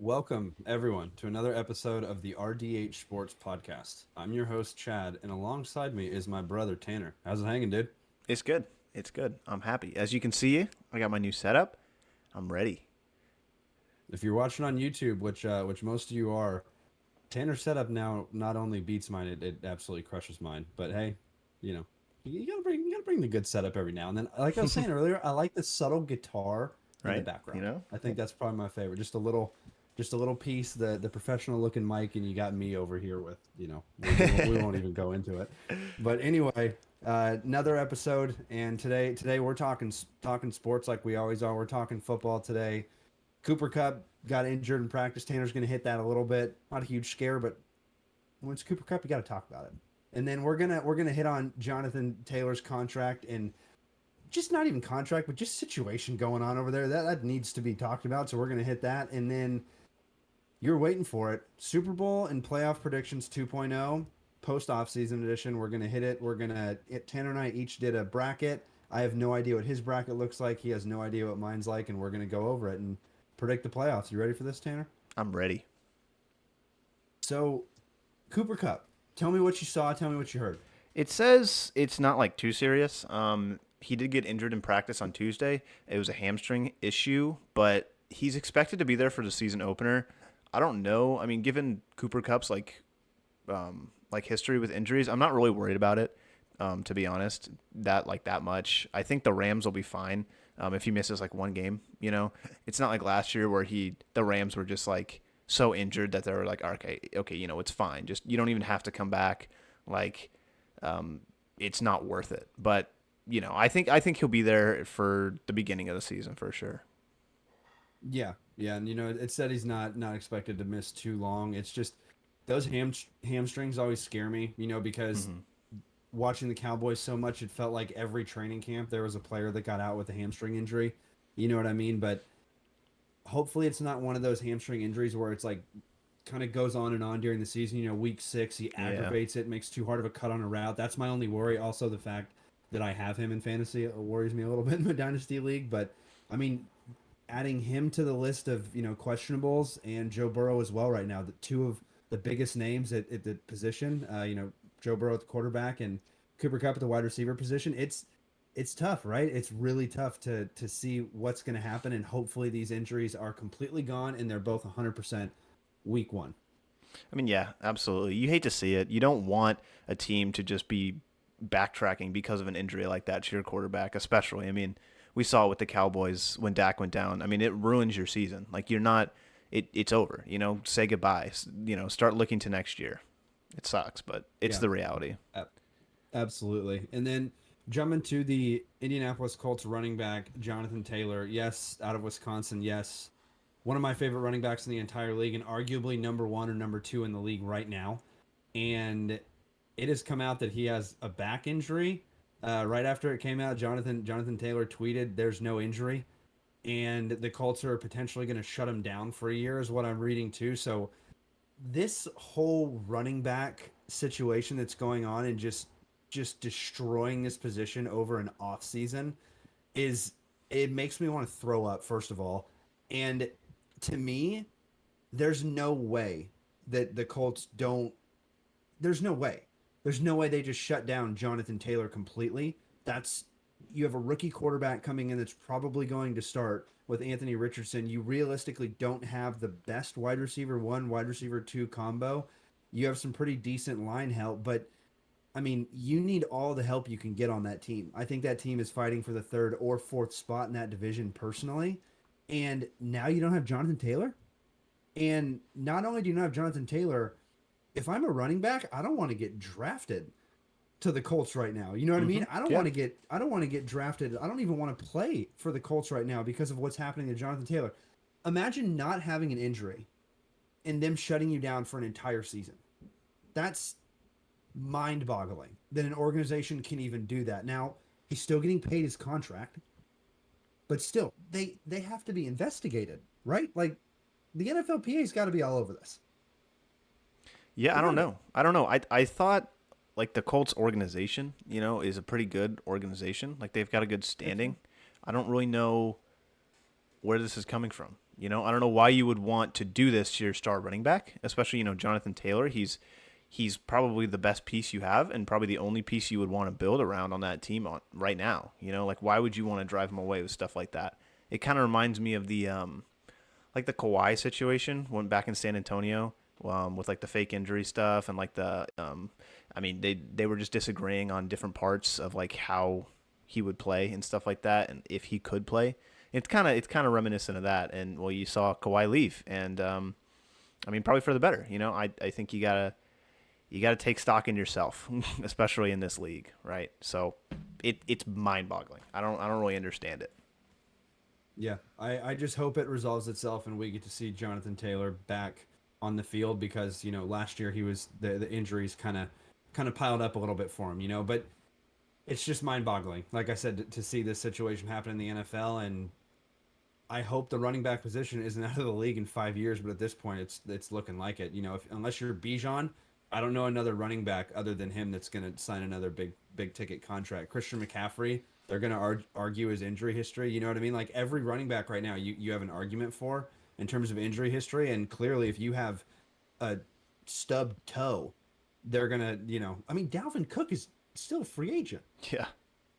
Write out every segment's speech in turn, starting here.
Welcome, everyone, to another episode of the RDH Sports Podcast. I'm your host, Chad, and alongside me is my brother, Tanner. How's it hanging, dude? It's good. It's good. I'm happy. As you can see, I got my new setup. I'm ready. If you're watching on YouTube, which most of you are, Tanner's setup now not only beats mine, it absolutely crushes mine. But hey, you know, you gotta bring the good setup every now and then. Like I was saying earlier, I like the subtle guitar in the Right? You background. know? I think that's probably my favorite. Just a little piece, the professional looking mic, and you got me over here with, we won't even go into it. But anyway, another episode, and today we're talking sports like we always are. We're talking football today. Cooper Cup got injured in practice. Tanner's going to hit that a little bit. Not a huge scare, but when it's Cooper Cup, you got to talk about it. And then we're gonna hit on Jonathan Taylor's contract and just not even contract, but just situation going on over there that needs to be talked about. So we're gonna hit that, and then you're waiting for it. Super Bowl and playoff predictions 2.0 post offseason edition. We're gonna hit it. Tanner and I each did a bracket. I have no idea what his bracket looks like. He has no idea what mine's like, and we're gonna go over it and predict the playoffs. You ready for this, Tanner? I'm ready. So, Cooper Cup. Tell me what you saw. Tell me what you heard. It says it's not like too serious. He did get injured in practice on Tuesday. It was a hamstring issue, but he's expected to be there for the season opener. I don't know. I mean, given Cooper Cup's like history with injuries, I'm not really worried about it. To be honest, that much. I think the Rams will be fine. If he misses like one game, it's not like last year where the Rams were just like so injured that they were like, okay, it's fine. Just you don't even have to come back. Like, it's not worth it. But I think he'll be there for the beginning of the season for sure. Yeah, and it said he's not expected to miss too long. It's just those hamstrings always scare me, because Hmm. watching the Cowboys so much, it felt like every training camp there was a player that got out with a hamstring injury. You know what I mean? But hopefully it's not one of those hamstring injuries where it's like kind of goes on and on during the season. Week 6, he Yeah. aggravates it, makes too hard of a cut on a route. That's my only worry. Also, the fact that I have him in fantasy worries me a little bit in my dynasty league. But I mean, adding him to the list of questionables and Joe Burrow as well right now, the two of the biggest names at the position. Joe Burrow at the quarterback and Cooper Cup at the wide receiver position. It's tough, right? It's really tough to see what's going to happen, and hopefully these injuries are completely gone and they're both 100% week 1. I mean, yeah, absolutely. You hate to see it. You don't want a team to just be backtracking because of an injury like that to your quarterback, especially. I mean, we saw it with the Cowboys when Dak went down. I mean, it ruins your season. Like you're not it's over, say goodbye. Start looking to next year. It sucks, but it's Yeah, the reality. absolutely. And then jumping to the Indianapolis Colts running back Jonathan Taylor. Yes, out of Wisconsin. Yes, one of my favorite running backs in the entire league, and arguably number 1 or number 2 in the league right now. And it has come out that he has a back injury. Right after it came out, Jonathan Taylor tweeted, "There's no injury," and the Colts are potentially going to shut him down for a year, is what I'm reading too. So this whole running back situation that's going on and just destroying this position over an off season is it makes me want to throw up, first of all. And to me, there's no way that the Colts don't there's no way. There's no way they just shut down Jonathan Taylor completely. That's You have a rookie quarterback coming in that's probably going to start with Anthony Richardson. You realistically don't have the best wide receiver 1, wide receiver 2 combo. You have some pretty decent line help, but I mean, you need all the help you can get on that team. I think that team is fighting for the 3rd or 4th spot in that division personally. And now you don't have Jonathan Taylor. And not only do you not have Jonathan Taylor, if I'm a running back, I don't want to get drafted to the Colts right now. You know what I Hmm. mean? Yeah. I don't want to get drafted. I don't even want to play for the Colts right now because of what's happening to Jonathan Taylor. Imagine not having an injury and them shutting you down for an entire season. That's mind-boggling that an organization can even do that. Now, he's still getting paid his contract, but still, they have to be investigated, right? Like the NFLPA's got to be all over this. Yeah, They I got don't to be. know. I don't know. I thought like the Colts organization, is a pretty good organization. Like they've got a good Heck yeah. standing. I don't really know where this is coming from. I don't know why you would want to do this to your star running back, especially, Jonathan Taylor. He's probably the best piece you have and probably the only piece you would want to build around on that team on right now. Like why would you want to drive him away with stuff like that? It kind of reminds me of the like the Kawhi situation when back in San Antonio, with like the fake injury stuff and like I mean they were just disagreeing on different parts of like how he would play and stuff like that, and if he could play. It's kind of reminiscent of that, and well, you saw Kawhi leave, and I mean probably for the better. I think you gotta take stock in yourself, especially in this league, right? So it's mind boggling. I don't really understand it. Yeah, I just hope it resolves itself and we get to see Jonathan Taylor back on the field because last year he was the injuries kind of piled up a little bit for him, but it's just mind boggling. Like I said, to see this situation happen in the NFL, and I hope the running back position isn't out of the league in 5 years, but at this point, it's looking like it. Unless you're Bijan, I don't know another running back other than him that's going to sign another big ticket contract. Christian McCaffrey, they're going to argue his injury history. You know what I mean? Like every running back right now, you have an argument for in terms of injury history, and clearly, if you have a stubbed toe, they're gonna, I mean, Dalvin Cook is still a free agent Yeah.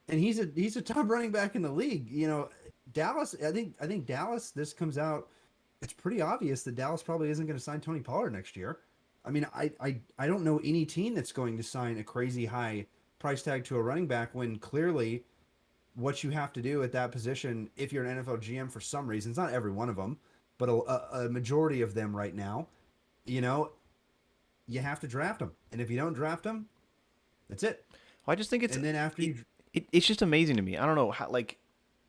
and he's a top running back in the league. Dallas. I think Dallas. This comes out. It's pretty obvious that Dallas probably isn't going to sign Tony Pollard next year. I mean, I don't know any team that's going to sign a crazy high price tag to a running back when clearly what you have to do at that position, if you're an NFL GM for some reason, it's not every one of them, but a majority of them right now, you know, you have to draft them, and if you don't draft them, that's it. Well, I just think And then after you, it's just amazing to me. I don't know how, like,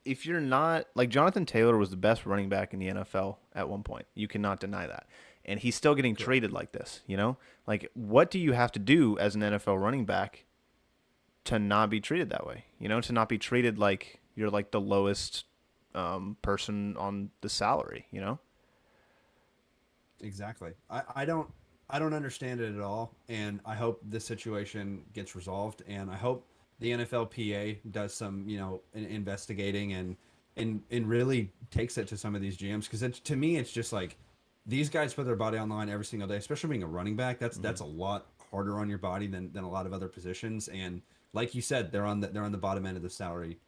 if you're not like Jonathan Taylor was the best running back in the NFL at one point. You cannot deny that. And he's still getting correct. traded like this. Like what do you have to do as an NFL running back to not be treated that way? To not be treated like you're like the lowest person on the salary. Exactly. I don't understand it at all, and I hope this situation gets resolved, and I hope the NFLPA does some investigating and really takes it to some of these GMs because to me it's just like these guys put their body on the line every single day, especially being a running back. That's a lot harder on your body than a lot of other positions, and like you said, they're on the bottom end of the salary,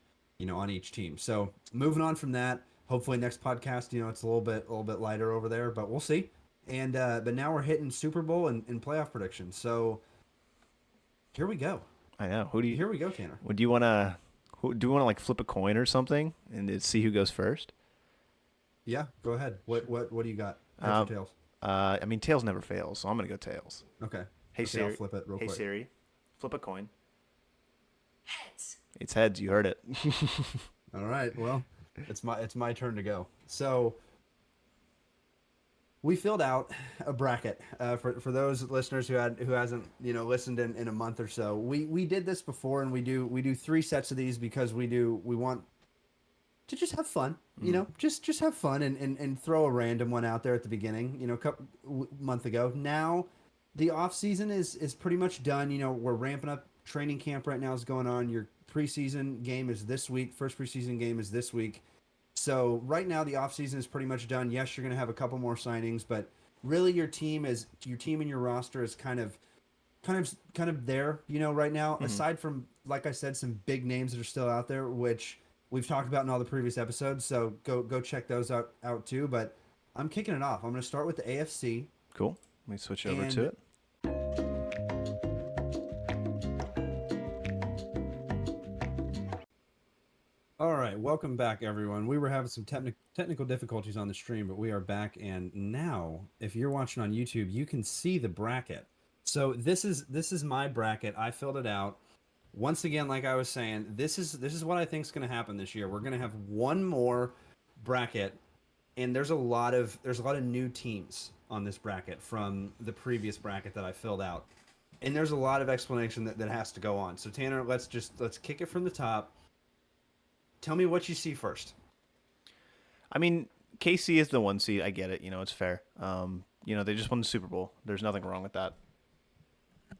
on each team. So moving on from that, hopefully next podcast, it's a little bit lighter over there, but we'll see. And but now we're hitting Super Bowl and playoff predictions. So here we go. I know. Who do you Here we go, Tanner. would you want to do you want to like flip a coin or something and see who goes first? Yeah, go ahead. What do you got? Heads or Um, tails? I mean tails never fails, so I'm going to go tails. Okay. Hey Okay, I'll Siri. flip it real Hey quick. Siri. Flip a coin. Heads. It's heads, you heard it. All right. Well, it's my turn to go. So we filled out a bracket for those listeners who hasn't listened in a month or so. We did this before, and we do 3 sets of these because we want to just have fun. Just have fun and throw a random one out there at the beginning. A couple month ago. Now the off season is pretty much done. We're ramping up. Training camp right now is going on. Your preseason game is this week. First preseason game is this week. So right now the offseason is pretty much done. Yes, you're going to have a couple more signings, but really your team and your roster is kind of there, right now. Aside from, like I said, some big names that are still out there, which we've talked about in all the previous episodes. So go check those out too. But I'm kicking it off. I'm going to start with the AFC. Cool. Let me switch over And to it. All right, welcome back, everyone. We were having some technical difficulties on the stream, but we are back, and now, if you're watching on YouTube, you can see the bracket. So this is my bracket. I filled it out. Once again, like I was saying, this is what I think is going to happen this year. We're going to have one more bracket, and there's a lot of new teams on this bracket from the previous bracket that I filled out, and there's a lot of explanation that has to go on. So Tanner, let's kick it from the top. Tell me what you see first. I mean, KC is the 1 seed. I get it. It's fair. They just won the Super Bowl. There's nothing wrong with that.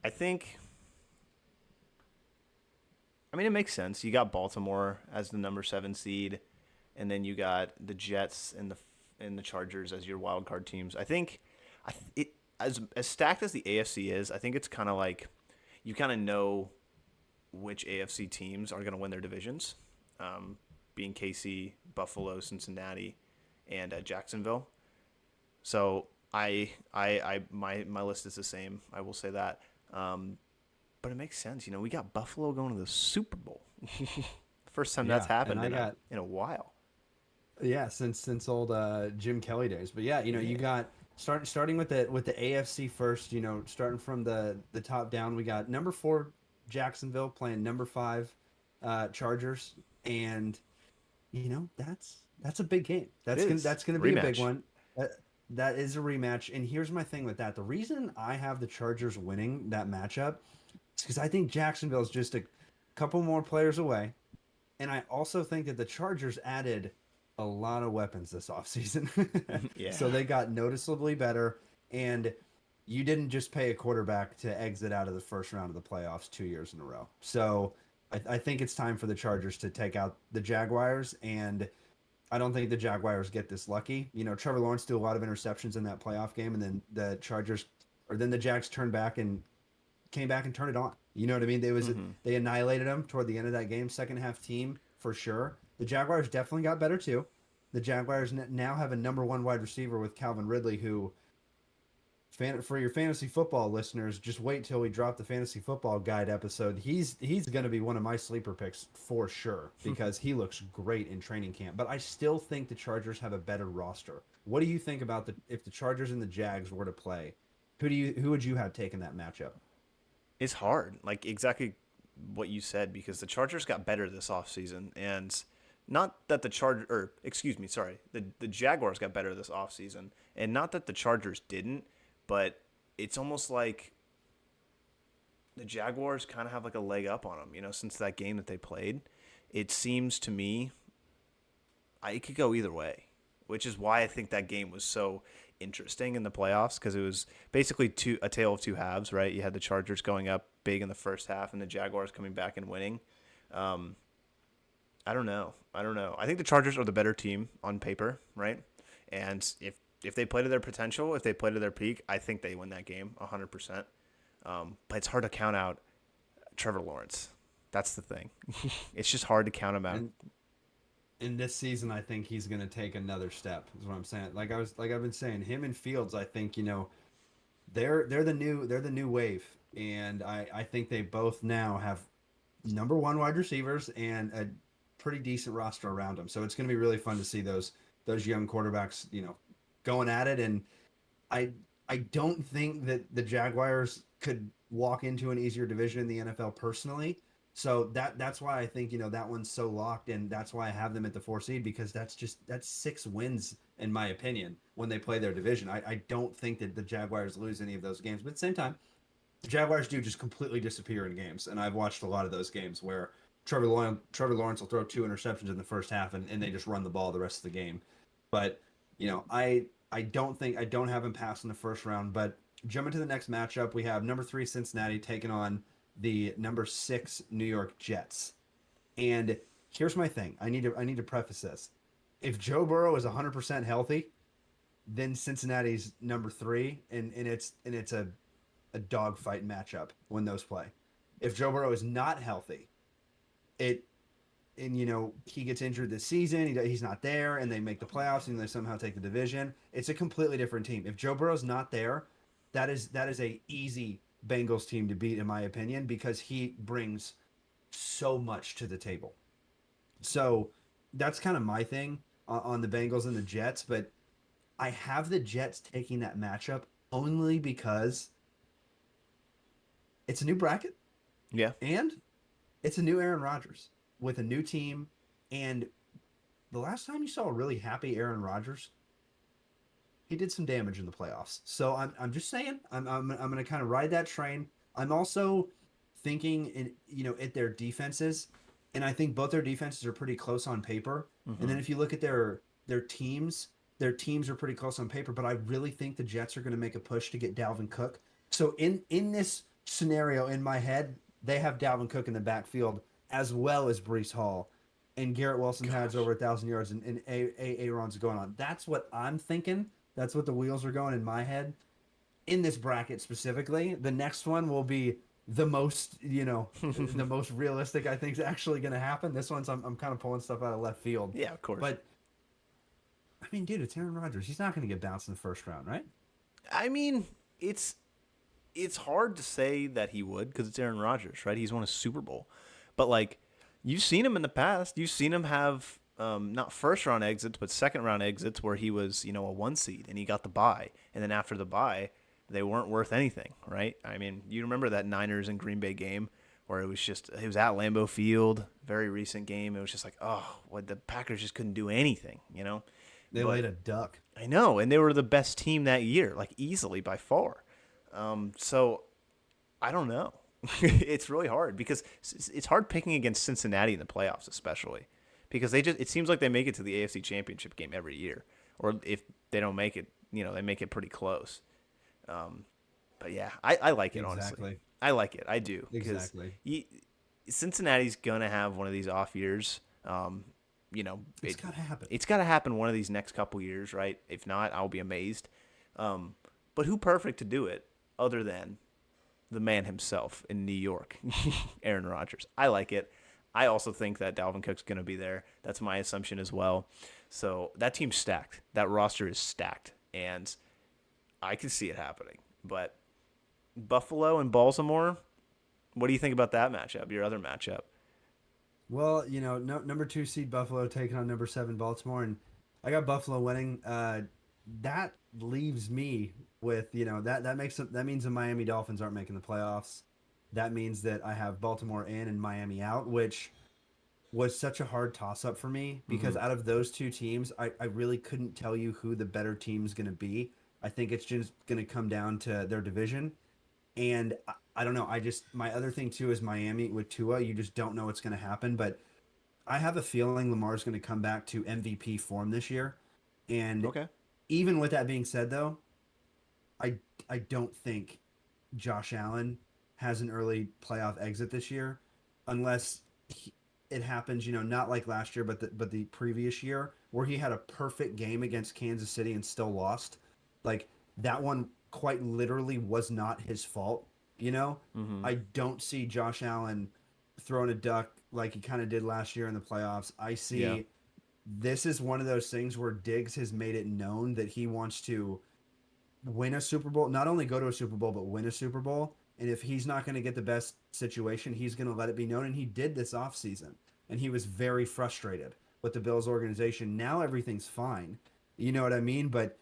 I think. I mean, it makes sense. You got Baltimore as the number 7 seed, and then you got the Jets and and the Chargers as your wild card teams. I think it as stacked as the AFC is. I think it's kind of like you kind of know which AFC teams are going to win their divisions, being KC, Buffalo, Cincinnati, and Jacksonville. So my list is the same. I will say that. But it makes sense. We got Buffalo going to the Super Bowl. First time that's Yeah, and happened I got in a while. yeah since old Jim Kelly days. But yeah, you got starting with the AFC first. Starting from the top down, we got number 4 Jacksonville playing number 5 Chargers, and that's a big game. It That's gonna is that's gonna be a big rematch. one. That, that is a rematch. And here's my thing with that: the reason I have the Chargers winning that matchup is because I think Jacksonville is just a couple more players away, and I also think that the Chargers added a lot of weapons this offseason. So Yeah. they got noticeably better, and you didn't just pay a quarterback to exit out of the first round of the playoffs 2 years in a row. So I think it's time for the Chargers to take out the Jaguars, and I don't think the Jaguars get this lucky. Trevor Lawrence threw a lot of interceptions in that playoff game, and then the Jags turned back and came back and turned it on. You know what I mean? They annihilated them toward the end of that game. Second half team for sure. The Jaguars definitely got better too. The Jaguars now have a number 1 wide receiver with Calvin Ridley, who for your fantasy football listeners, just wait till we drop the fantasy football guide episode. He's going to be one of my sleeper picks for sure because he looks great in training camp. But I still think the Chargers have a better roster. What do you think about if the Chargers and the Jags were to play? Who would you have taken that matchup? It's hard, like exactly what you said, because the Chargers got better this offseason. And not that the Jaguars got better this offseason. And not that the Chargers didn't, but it's almost like the Jaguars kind of have like a leg up on them, since that game that they played. It seems to me it could go either way, which is why I think that game was so interesting in the playoffs, because it was basically a tale of two halves, right? You had the Chargers going up big in the first half and the Jaguars coming back and winning. I don't know. I think the Chargers are the better team on paper, right? And if they play to their potential, if they play to their peak, I think they win that game 100%. But it's hard to count out Trevor Lawrence. That's the thing. It's just hard to count him out. And in this season, I think he's going to take another step. Is what I'm saying. Like I've been saying, him and Fields, I think they're the new wave, and I think they both now have number 1 wide receivers and a pretty decent roster around them. So it's going to be really fun to see those young quarterbacks, going at it. And I don't think that the Jaguars could walk into an easier division in the NFL personally. So that's why I think that one's so locked, and that's why I have them at the 4 seed, because that's 6 wins in my opinion when they play their division. I don't think that the Jaguars lose any of those games, but at the same time, the Jaguars do just completely disappear in games, and I've watched a lot of those games where Trevor Lawrence will throw 2 interceptions in the first half, and they just run the ball the rest of the game. But I don't have him pass in the first round. But jumping to the next matchup, we have number 3 Cincinnati taking on the number 6 New York Jets. And here's my thing. I need to preface this. If Joe Burrow is 100% healthy, then Cincinnati's number 3, and it's a dogfight matchup when those play. If Joe Burrow is not healthy, he gets injured this season, he's not there, and they make the playoffs and they somehow take the division, it's a completely different team. If Joe Burrow's not there, that is a easy Bengals team to beat in my opinion, because he brings so much to the table. So that's kind of my thing on the Bengals and the Jets, but I have the Jets taking that matchup only because it's a new bracket Yeah. and it's a new Aaron Rodgers with a new team. And the last time you saw a really happy Aaron Rodgers, he did some damage in the playoffs. So I'm just saying, I'm going to kind of ride that train. I'm also thinking at their defenses, and I think both their defenses are pretty close on paper. Mm-hmm. And then if you look at their teams are pretty close on paper, but I really think the Jets are going to make a push to get Dalvin Cook. So in this scenario in my head, they have Dalvin Cook in the backfield as well as Breece Hall. and Garrett Wilson has Gosh. over 1,000 yards, and Aaron's going on. That's what I'm thinking. That's what the wheels are going in my head in this bracket specifically. The next one will be the most, the most realistic I think is actually going to happen. This one's I'm kind of pulling stuff out of left field, Yeah, of course. but I mean, dude, it's Aaron Rodgers. He's not going to get bounced in the first round, right? I mean, it's hard to say that he would because it's Aaron Rodgers, right? He's won a Super Bowl, but like you've seen him in the past. You've seen him have not first round exits, but second round exits where he was a 1 seed and he got the bye, and then after the bye, they weren't worth anything, right? I mean, you remember that Niners and Green Bay game where it was at Lambeau Field, very recent game. It was just like, oh, what the Packers just couldn't do anything. They But laid a duck. I know, and they were the best team that year, like easily by far. So I don't know. It's really hard because it's hard picking against Cincinnati in the playoffs, especially because it seems like they make it to the AFC Championship game every year, or if they don't make it, they make it pretty close. But yeah, I like it honestly. Exactly. I like it. I do because Exactly. Cincinnati's gonna have one of these off years. It's got to happen. It's got to happen one of these next couple years, right? If not, I'll be amazed. But who perfect to do it other than the man himself in New York, Aaron Rodgers? I like it. I also think that Dalvin Cook's going to be there. That's my assumption as well. So that team's stacked. That roster is stacked, and I can see it happening. But Buffalo and Baltimore, what do you think about that matchup? Your other matchup? Well, no, number 2 seed Buffalo taking on number 7 Baltimore, and I got Buffalo winning. That leaves me with that means the Miami Dolphins aren't making the playoffs. That means that I have Baltimore in and Miami out, which was such a hard toss up for me because out of those two teams, I really couldn't tell you who the better team's going to be. I think it's just going to come down to their division. And I don't know. My other thing too is Miami with Tua. You just don't know what's going to happen. But I have a feeling Lamar's going to come back to MVP form this year. And Okay. even with that being said, though, I I don't think Josh Allen has an early playoff exit this year, unless it happens. Not like last year, but the previous year where he had a perfect game against Kansas City and still lost. Like that one quite literally was not his fault. Mm-hmm. I don't see Josh Allen throwing a duck like he kind of did last year in the playoffs. I Yeah. see this is one of those things where Diggs has made it known that he wants to win a Super Bowl, not only go to a Super Bowl, but win a Super Bowl. And if he's not going to get the best situation, he's going to let it be known. And he did this offseason. And he was very frustrated with the Bills organization. Now everything's fine. You know what I mean? But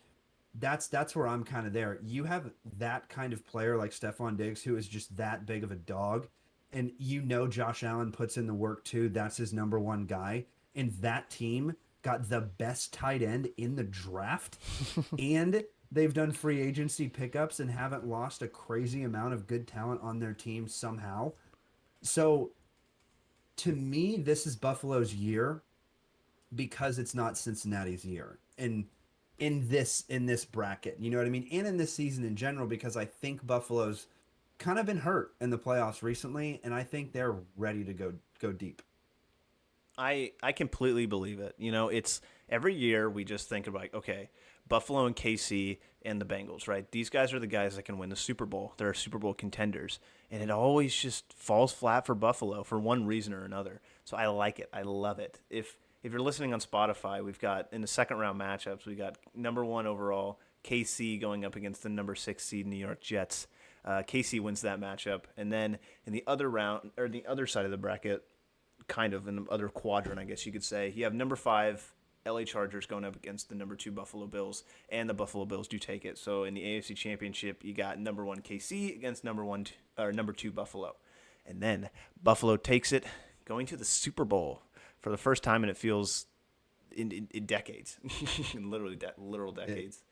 that's where I'm kind of there. You have that kind of player like Stephon Diggs who is just that big of a dog. And Josh Allen puts in the work too. That's his number one guy. And that team got the best tight end in the draft. And they've done free agency pickups and haven't lost a crazy amount of good talent on their team somehow. So to me, this is Buffalo's year because it's not Cincinnati's year. And in this bracket, you know what I mean? And in this season in general, because I think Buffalo's kind of been hurt in the playoffs recently, and I think they're ready to go deep. I completely believe it. It's every year we just think about like, okay, Buffalo and KC and the Bengals, right? These guys are the guys that can win the Super Bowl. They're Super Bowl contenders, and it always just falls flat for Buffalo for one reason or another. So I like it. I love it. If you're listening on Spotify, we've got in the second round matchups, we got number 1 overall KC going up against the number 6 seed New York Jets. KC wins that matchup, and then in the other round or the other side of the bracket, kind of in the other quadrant, I guess you could say, you have number 5 LA Chargers going up against the number 2 Buffalo Bills, and the Buffalo Bills do take it. So in the AFC Championship, you got number 1 KC against number 2 Buffalo, and then Buffalo takes it, going to the Super Bowl for the first time, and it feels in decades, in literal decades.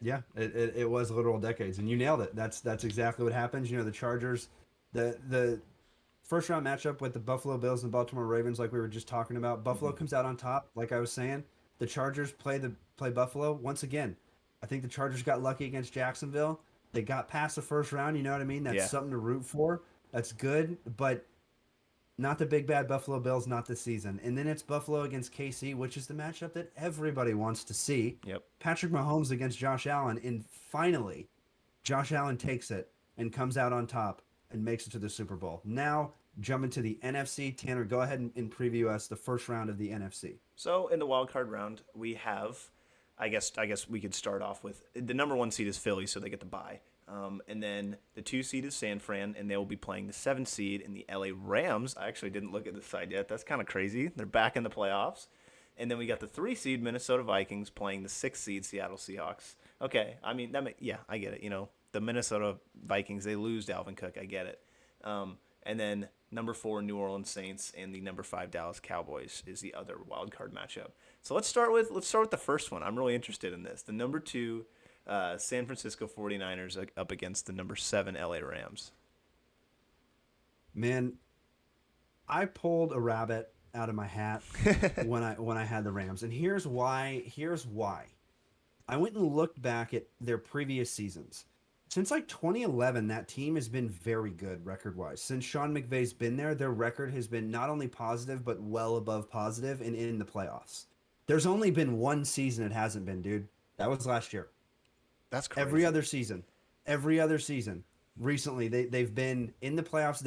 Yeah, it was literal decades, and you nailed it. That's exactly what happens. The Chargers, the first round matchup with the Buffalo Bills and Baltimore Ravens, like we were just talking about. Buffalo comes out on top, like I was saying. The Chargers play Buffalo once again. I think the Chargers got lucky against Jacksonville. They got past the first round. You know what I mean? That's Yeah. something to root for. That's good, but Not the big bad Buffalo Bills, not this season. And then it's Buffalo against KC, which is the matchup that everybody wants to see. Yep. Patrick Mahomes against Josh Allen, and finally, Josh Allen takes it and comes out on top and makes it to the Super Bowl. Now, jumping to the NFC. Tanner, go ahead and preview us the first round of the NFC. So in the wild card round, we have, I guess we could start off with the number 1 seed is Philly, so they get the bye. And then the 2 seed is San Fran, and they will be playing the 7 seed in the LA Rams. I actually didn't look at this side yet. That's kind of crazy. They're back in the playoffs. And then we got the 3 seed Minnesota Vikings playing the 6 seed Seattle Seahawks. Okay, I mean yeah, I get it. The Minnesota Vikings, they lose Dalvin Cook. I get it. And then number 4 New Orleans Saints and the number 5 Dallas Cowboys is the other wild card matchup. So let's start with the first one. I'm really interested in this. The number 2 San Francisco 49ers up against the number 7 LA Rams. Man, I pulled a rabbit out of my hat when I had the Rams, and here's why. I went and looked back at their previous seasons. Since like 2011, that team has been very good record-wise. Since Sean McVay's been there, their record has been not only positive but well above positive and in the playoffs. There's only been one season it hasn't been, dude. That was last year. That's crazy. Every other season, recently they've been in the playoffs.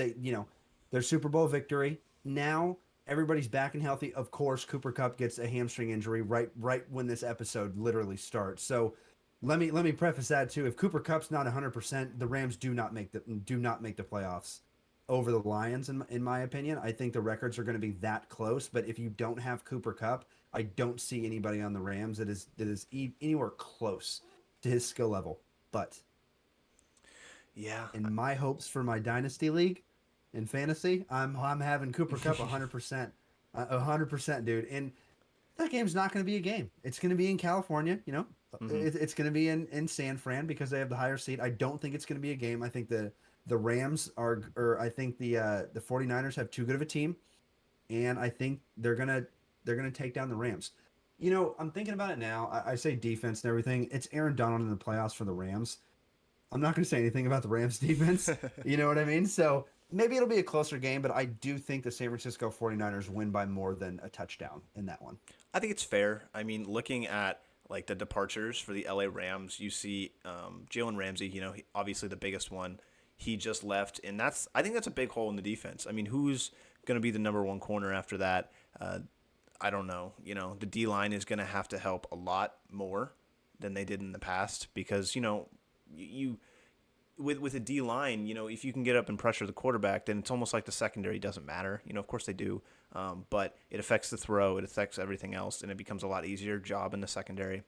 Their Super Bowl victory. Now everybody's back and healthy. Of course, Cooper Kupp gets a hamstring injury right when this episode literally starts. So let me preface that too. If Cooper Kupp's not 100%, the Rams do not make the playoffs over the Lions. In my opinion, I think the records are going to be that close. But if you don't have Cooper Kupp, I don't see anybody on the Rams that is anywhere close to his skill level. But yeah, in my hopes for my dynasty league in fantasy, I'm having Cooper Kupp 100%, 100%, dude. And that game's not going to be a game. It's going to be in California. It's going to be in San Fran because they have the higher seed. I don't think it's going to be a game. I think the Rams I think the 49ers have too good of a team, and I think they're gonna take down the Rams. I'm thinking about it now. I say defense and everything. It's Aaron Donald in the playoffs for the Rams. I'm not going to say anything about the Rams defense. You know what I mean? So maybe it'll be a closer game, but I do think the San Francisco 49ers win by more than a touchdown in that one. I think it's fair. I mean, looking at like the departures for the LA Rams, you see Jalen Ramsey, obviously the biggest one. He just left, and I think that's a big hole in the defense. I mean, who's going to be the number 1 corner after that? I don't know. The D-line is going to have to help a lot more than they did in the past because, you with a D-line, if you can get up and pressure the quarterback, then it's almost like the secondary doesn't matter. Of course they do, but it affects the throw, it affects everything else, and it becomes a lot easier job in the secondary.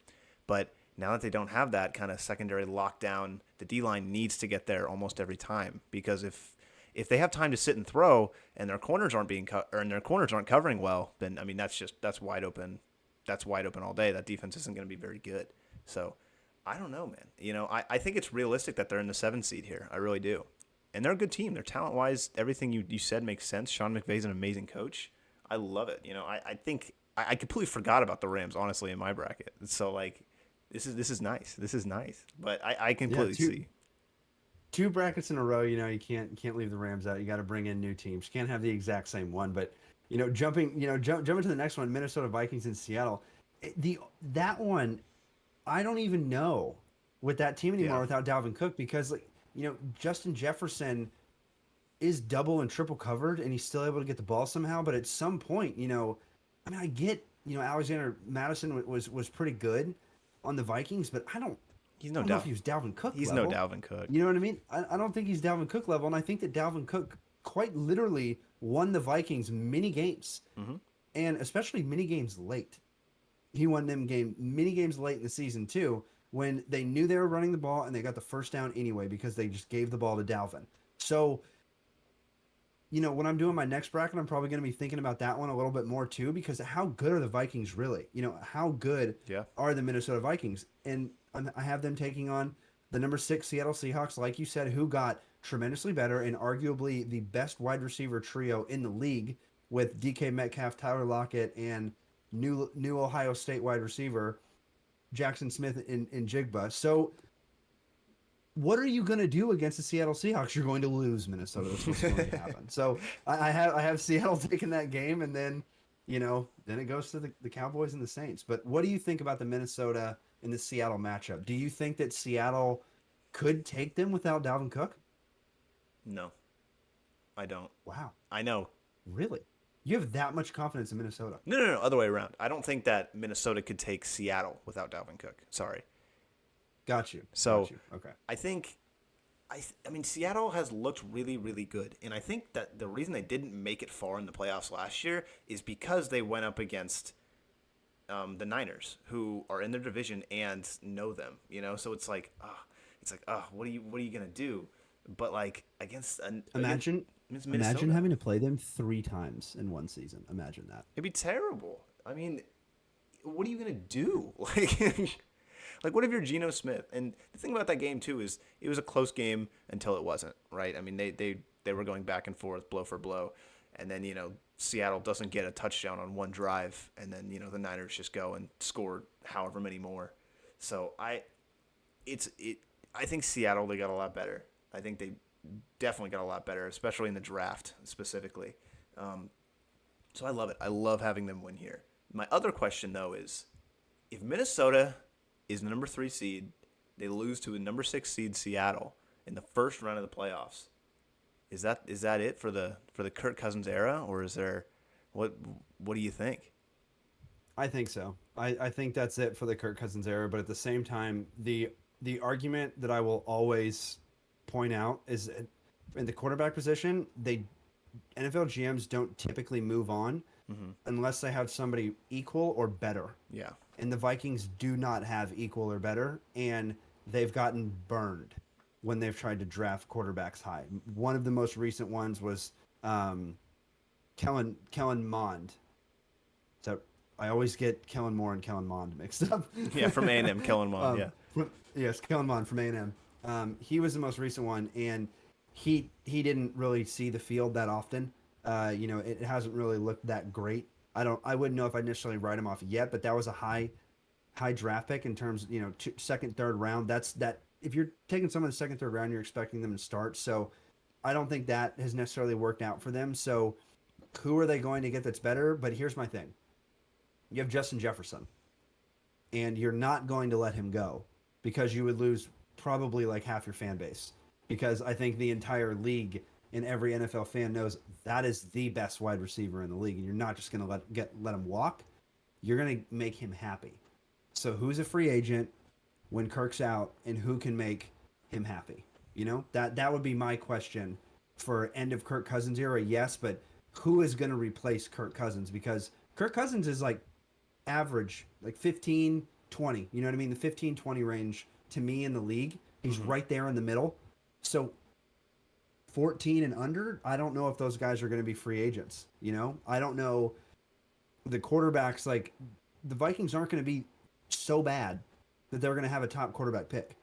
But now that they don't have that kind of secondary lockdown, the D-line needs to get there almost every time because if they have time to sit and throw and their corners aren't covering well, then I mean that's wide open. That's wide open all day. That defense isn't going to be very good. So I don't know, man. I think it's realistic that they're in the 7 seed here. I really do. And they're a good team. They're talent-wise. Everything you said makes sense. Sean McVay's an amazing coach. I love it. I think I completely forgot about the Rams, honestly, in my bracket. So, like, this is nice. This is nice. But I completely see. 2 brackets in a row, you can't leave the Rams out. You got to bring in new teams. You can't have the exact same one. But, jumping to the next one, Minnesota Vikings in Seattle. That one, I don't even know with that team anymore without Dalvin Cook because, Justin Jefferson is double and triple covered and he's still able to get the ball somehow. But at some point, I get, Alexander Madison was pretty good on the Vikings, but I don't know if he was Dalvin Cook He's level. no Dalvin Cook. You know what I mean? I don't think he's Dalvin Cook level, and I think that Dalvin Cook quite literally won the Vikings many games, and especially many games late. He won them many games late in the season too, when they knew they were running the ball and they got the first down anyway because they just gave the ball to Dalvin. So, when I'm doing my next bracket, I'm probably going to be thinking about that one a little bit more too because how good are the Vikings really? How good are the Minnesota Vikings? And I have them taking on the number 6 Seattle Seahawks, like you said, who got tremendously better and arguably the best wide receiver trio in the league with DK Metcalf, Tyler Lockett, and new Ohio State wide receiver Jackson Smith in Jigba. So what are you going to do against the Seattle Seahawks? You're going to lose, Minnesota. That's what's going to happen. So I have Seattle taking that game, and then then it goes to the Cowboys and the Saints. But what do you think about the Minnesota and the Seattle matchup? Do you think that Seattle could take them without Dalvin Cook? No, I don't. Wow, I know. really? You have that much confidence in Minnesota? No, other way around. I don't think that Minnesota could take Seattle without Dalvin Cook. Sorry. Got you. So Got you. Okay. I think, I mean, Seattle has looked really, really good, and I think that the reason they didn't make it far in the playoffs last year is because they went up against the Niners, who are in their division and know them. So it's like, what are you gonna do? But like Imagine against imagine Minnesota, having to play them 3 times in one season. Imagine that. it'd be terrible. I mean, what are you gonna do? Like, what if you're Geno Smith? And the thing about that game too is it was a close game until it wasn't, right? I mean, they were going back and forth, blow for blow, and then Seattle doesn't get a touchdown on one drive, and then the Niners just go and score however many more. So I think Seattle, they got a lot better. I think they definitely got a lot better, especially in the draft specifically. So I love it. I love having them win here. My other question though is, if Minnesota is the number 3 seed, they lose to a number 6 seed Seattle in the first round of the playoffs. Is that it for the Kirk Cousins era, or is there what do you think? I think so. I think that's it for the Kirk Cousins era. But at the same time, the argument that I will always point out is in the quarterback position, NFL GMs don't typically move on unless they have somebody equal or better. Yeah. And the Vikings do not have equal or better, and they've gotten burned when they've tried to draft quarterbacks high. One of the most recent ones was Kellen Mond. So I always get Kellen Moore and Kellen Mond mixed up. Yeah, from A&M, Kellen Mond, Yes, Kellen Mond from A&M. He was the most recent one, and he didn't really see the field that often. It hasn't really looked that great. I wouldn't know if I'd necessarily write him off yet, but that was a high draft pick in terms, second, third round. If you're taking someone in the second, third round, you're expecting them to start. So I don't think that has necessarily worked out for them. So who are they going to get that's better? But here's my thing. You have Justin Jefferson, and you're not going to let him go because you would lose probably like half your fan base, because I think the entire league and every NFL fan knows that is the best wide receiver in the league, and you're not just going to let him walk. You're going to make him happy. So who's a free agent when Kirk's out, and who can make him happy? That would be my question for end of Kirk Cousins era. Yes, but who is going to replace Kirk Cousins? Because Kirk Cousins is like average, like 15, 20. You know what I mean? The 15, 20 range to me in the league. He's right there in the middle. So 14 and under, I don't know if those guys are going to be free agents. I don't know. The quarterbacks, like the Vikings aren't going to be so bad that they're going to have a top quarterback pick.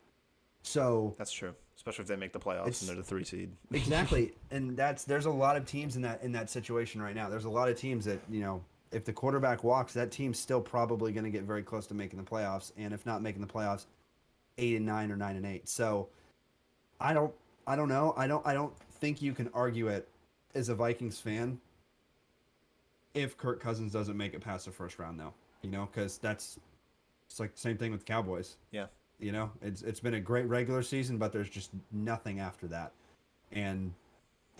So that's true, especially if they make the playoffs and they're the 3 seed. Exactly. And there's a lot of teams in that situation right now. There's a lot of teams that, if the quarterback walks, that team's still probably going to get very close to making the playoffs, and if not making the playoffs, 8-9 or 9-8. So I don't know. I don't think you can argue it as a Vikings fan if Kirk Cousins doesn't make it past the first round, though. Because it's like the same thing with the Cowboys. Yeah. It's been a great regular season, but there's just nothing after that. And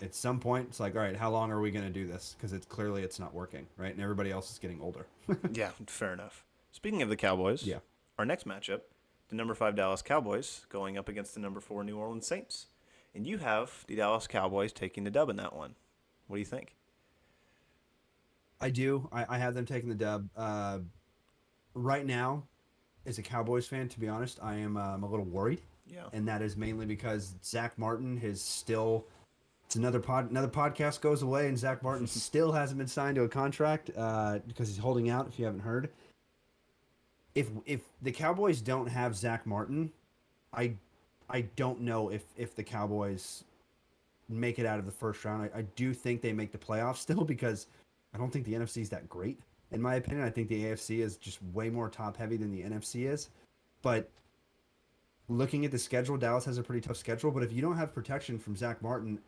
at some point, it's like, all right, how long are we going to do this? Because it's not working, right? And everybody else is getting older. Yeah, fair enough. Speaking of the Cowboys, yeah, our next matchup, the number 5 Dallas Cowboys going up against the number 4 New Orleans Saints. And you have the Dallas Cowboys taking the dub in that one. What do you think? I do. I have them taking the dub. Right now, as a Cowboys fan, to be honest, I am a little worried. Yeah. And that is mainly because Zach Martin has still... It's another podcast goes away, and Zach Martin still hasn't been signed to a contract because he's holding out, if you haven't heard. If the Cowboys don't have Zach Martin, I don't know if the Cowboys make it out of the first round. I do think they make the playoffs still, because I don't think the NFC is that great. In my opinion, I think the AFC is just way more top-heavy than the NFC is. But looking at the schedule, Dallas has a pretty tough schedule, but if you don't have protection from Zach Martin,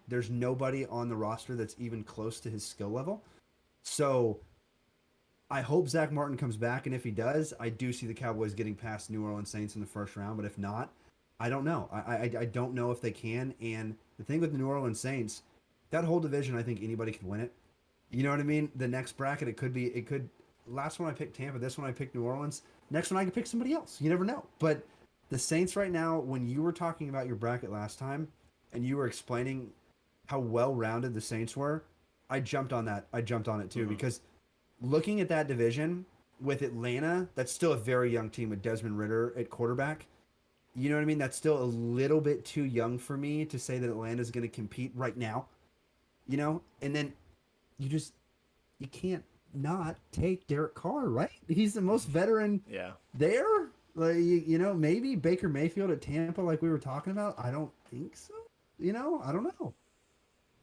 there's nobody on the roster that's even close to his skill level. So I hope Zach Martin comes back, and if he does, I do see the Cowboys getting past New Orleans Saints in the first round. But if not, I don't know. I don't know if they can. And the thing with the New Orleans Saints, that whole division, I think anybody could win it. You know what I mean? The next bracket, it could. Last one I picked Tampa. This one I picked New Orleans. Next one I could pick somebody else. You never know. But the Saints right now, when you were talking about your bracket last time, and you were explaining how well rounded the Saints were, I jumped on that. I jumped on it too because looking at that division with Atlanta, that's still a very young team with Desmond Ritter at quarterback. You know what I mean? That's still a little bit too young for me to say that Atlanta's going to compete right now. You know, and then you can't not take Derek Carr, right? He's the most veteran Yeah. there. Like you know, maybe Baker Mayfield at Tampa, like we were talking about. I don't think so. You know, I don't know.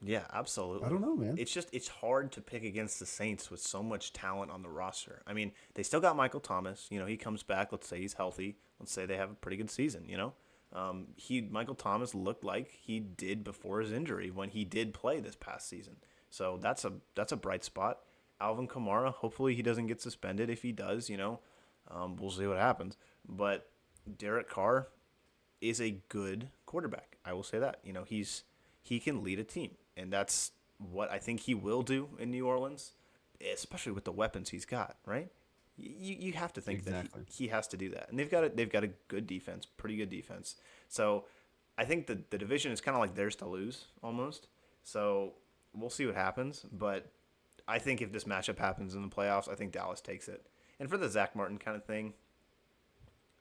Yeah, absolutely. I don't know, man. It's hard to pick against the Saints with so much talent on the roster. I mean, they still got Michael Thomas. You know, he comes back. Let's say he's healthy. Let's say they have a pretty good season. You know, Michael Thomas looked like he did before his injury when he did play this past season. So that's a bright spot. Alvin Kamara. Hopefully he doesn't get suspended. If he does, you know, we'll see what happens. But Derek Carr is a good quarterback. I will say that. You know, he can lead a team, and that's what I think he will do in New Orleans, especially with the weapons he's got. Right? You have to think Exactly. that he has to do that, and they've got a good defense, pretty good defense. So I think the division is kind of like theirs to lose almost. So we'll see what happens, but I think if this matchup happens in the playoffs, I think Dallas takes it. And for the Zach Martin kind of thing,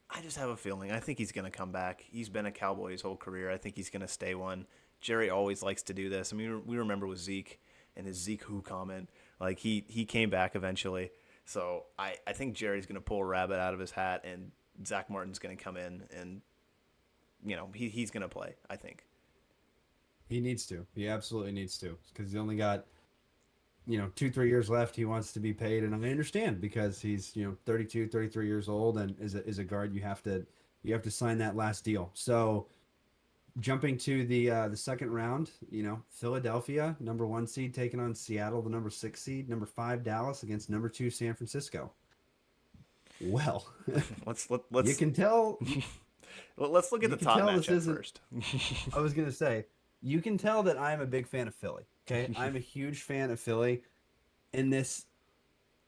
I just have a feeling. I think he's going to come back. He's been a Cowboy his whole career. I think he's going to stay one. Jerry always likes to do this. I mean, we remember with Zeke and his Zeke who comment. Like, he came back eventually. So I think Jerry's going to pull a rabbit out of his hat, and Zach Martin's going to come in, and, you know, he's going to play, I think. He needs to. He absolutely needs to because he's only got 2-3 years left. He wants to be paid, and I understand because he's 32, 33 years old, and is a guard. You have to sign that last deal. So jumping to the second round, Philadelphia, number 1 seed, taking on Seattle, the number 6 seed, number 5 Dallas against number 2 San Francisco. Well, Let's you can tell. let's look at the top matchup first. I was gonna say, you can tell that I'm a big fan of Philly. Okay, I'm a huge fan of Philly in this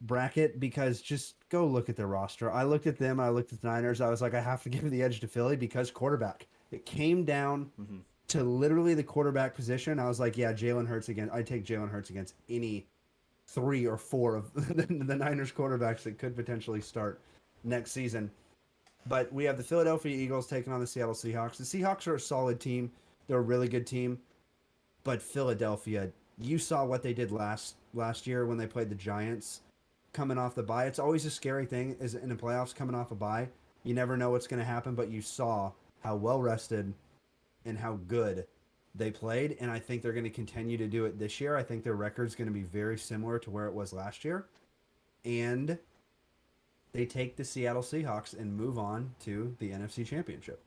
bracket because just go look at their roster. I looked at them. I looked at the Niners. I was like, I have to give the edge to Philly because quarterback. It came down to literally the quarterback position. I was like, yeah, Jalen Hurts again. I take Jalen Hurts against any 3 or 4 of the Niners quarterbacks that could potentially start next season. But we have the Philadelphia Eagles taking on the Seattle Seahawks. The Seahawks are a solid team. They're a really good team. But Philadelphia, you saw what they did last year when they played the Giants coming off the bye. It's always a scary thing is in the playoffs coming off a bye. You never know what's going to happen, but you saw how well rested and how good they played, and I think they're going to continue to do it this year. I think their record's going to be very similar to where it was last year. And they take the Seattle Seahawks and move on to the NFC Championship.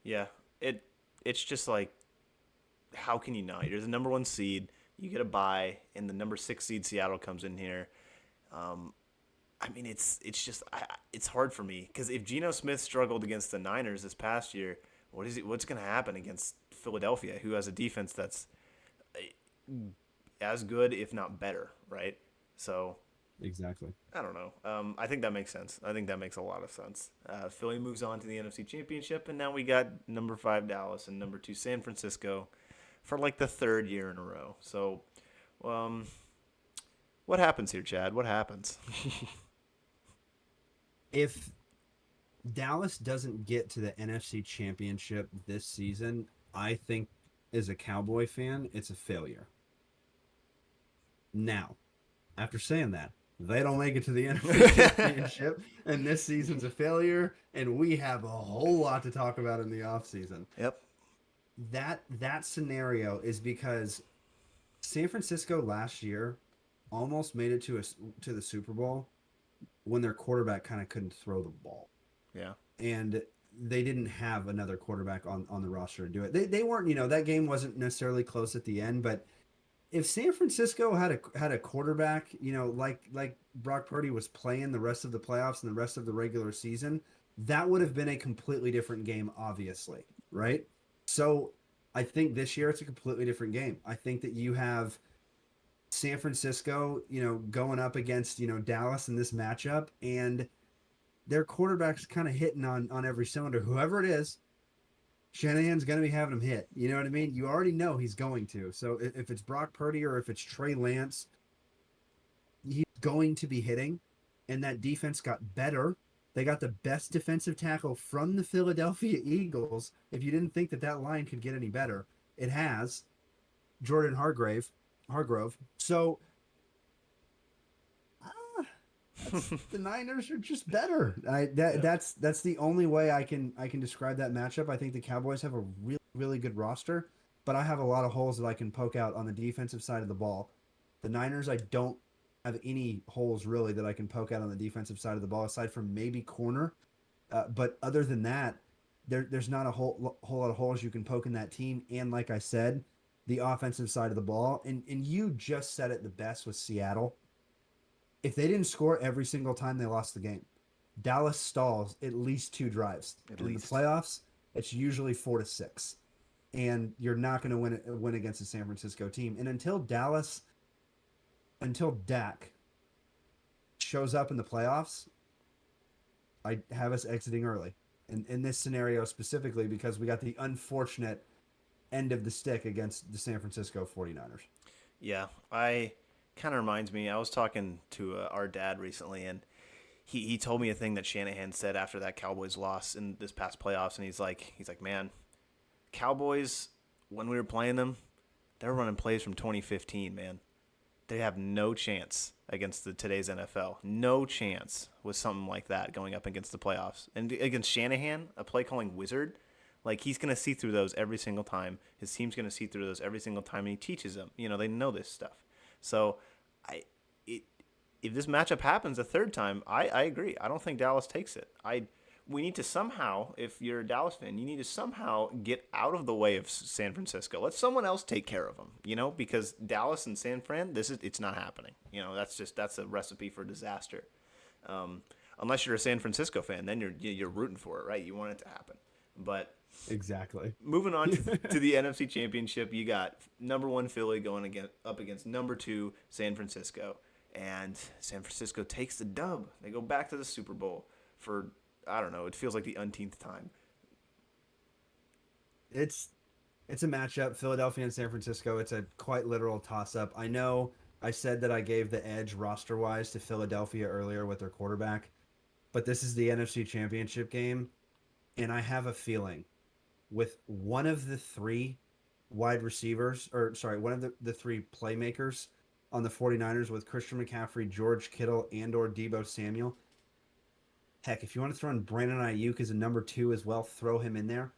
Yeah, it's just like, how can you not? You're the number 1 seed. You get a bye, and the number 6 seed Seattle comes in here. I mean, it's hard for me because if Geno Smith struggled against the Niners this past year, what's going to happen against Philadelphia, who has a defense that's as good, if not better, right? So Exactly. I don't know. I think that makes sense. I think that makes a lot of sense. Philly moves on to the NFC Championship, and now we got number 5 Dallas and number 2 San Francisco for like the 3rd year in a row. So, what happens here, Chad? What happens? If Dallas doesn't get to the NFC Championship this season, I think as a Cowboy fan, it's a failure. Now, after saying that, they don't make it to the NFC Championship, and this season's a failure, and we have a whole lot to talk about in the offseason. Yep. That scenario is because San Francisco last year almost made it to the Super Bowl when their quarterback kind of couldn't throw the ball. Yeah. And they didn't have another quarterback on the roster to do it. They weren't, that game wasn't necessarily close at the end, but if San Francisco had a quarterback, like Brock Purdy was playing the rest of the playoffs and the rest of the regular season, that would have been a completely different game, obviously, right? So I think this year it's a completely different game. I think that you have San Francisco, going up against, Dallas in this matchup, and their quarterback's kind of hitting on every cylinder. Whoever it is, Shanahan's going to be having him hit. You know what I mean? You already know he's going to. So if it's Brock Purdy or if it's Trey Lance, he's going to be hitting. And that defense got better. They got the best defensive tackle from the Philadelphia Eagles. If you didn't think that line could get any better, it has. Jordan Hargrove. So the Niners are just better. That's the only way I can describe that matchup. I think the Cowboys have a really good roster, but I have a lot of holes that I can poke out on the defensive side of the ball. The Niners, I don't have any holes really that I can poke out on the defensive side of the ball aside from maybe corner. But other than that, there's not a whole lot of holes you can poke in that team. And like I said, the offensive side of the ball, and you just said it the best with Seattle. If they didn't score every single time they lost the game, Dallas stalls at least 2 drives. At in least. the playoffs, it's usually 4 to 6, and you're not going to win against the San Francisco team. And until Dak shows up in the playoffs, I have us exiting early. In this scenario specifically, because we got the unfortunate end of the stick against the San Francisco 49ers. Yeah, I kind of reminds me. I was talking to our dad recently, and he told me a thing that Shanahan said after that Cowboys loss in this past playoffs, and he's like, man, Cowboys, when we were playing them, they were running plays from 2015, man. They have no chance against today's NFL. No chance with something like that going up against the playoffs. And against Shanahan, a play calling wizard, like he's going to see through those every single time. His team's going to see through those every single time, and he teaches them. They know this stuff. So if this matchup happens a third time, I agree. I don't think Dallas takes it. We need to somehow, if you're a Dallas fan, you need to somehow get out of the way of San Francisco. Let someone else take care of them, because Dallas and San Fran, it's not happening. That's a recipe for disaster. Unless you're a San Francisco fan, then you're rooting for it, right? You want it to happen. But exactly. Moving on to the NFC Championship, you got number 1 Philly going up against number 2 San Francisco, and San Francisco takes the dub. They go back to the Super Bowl for, I don't know, it feels like the umpteenth time. It's a matchup, Philadelphia and San Francisco. It's a quite literal toss-up. I know I said that I gave the edge roster-wise to Philadelphia earlier with their quarterback, but this is the NFC Championship game, and I have a feeling with one of the 3 wide receivers, one of the 3 playmakers on the 49ers with Christian McCaffrey, George Kittle, and/or Deebo Samuel. Heck, if you want to throw in Brandon Ayuk as a number 2 as well, throw him in there.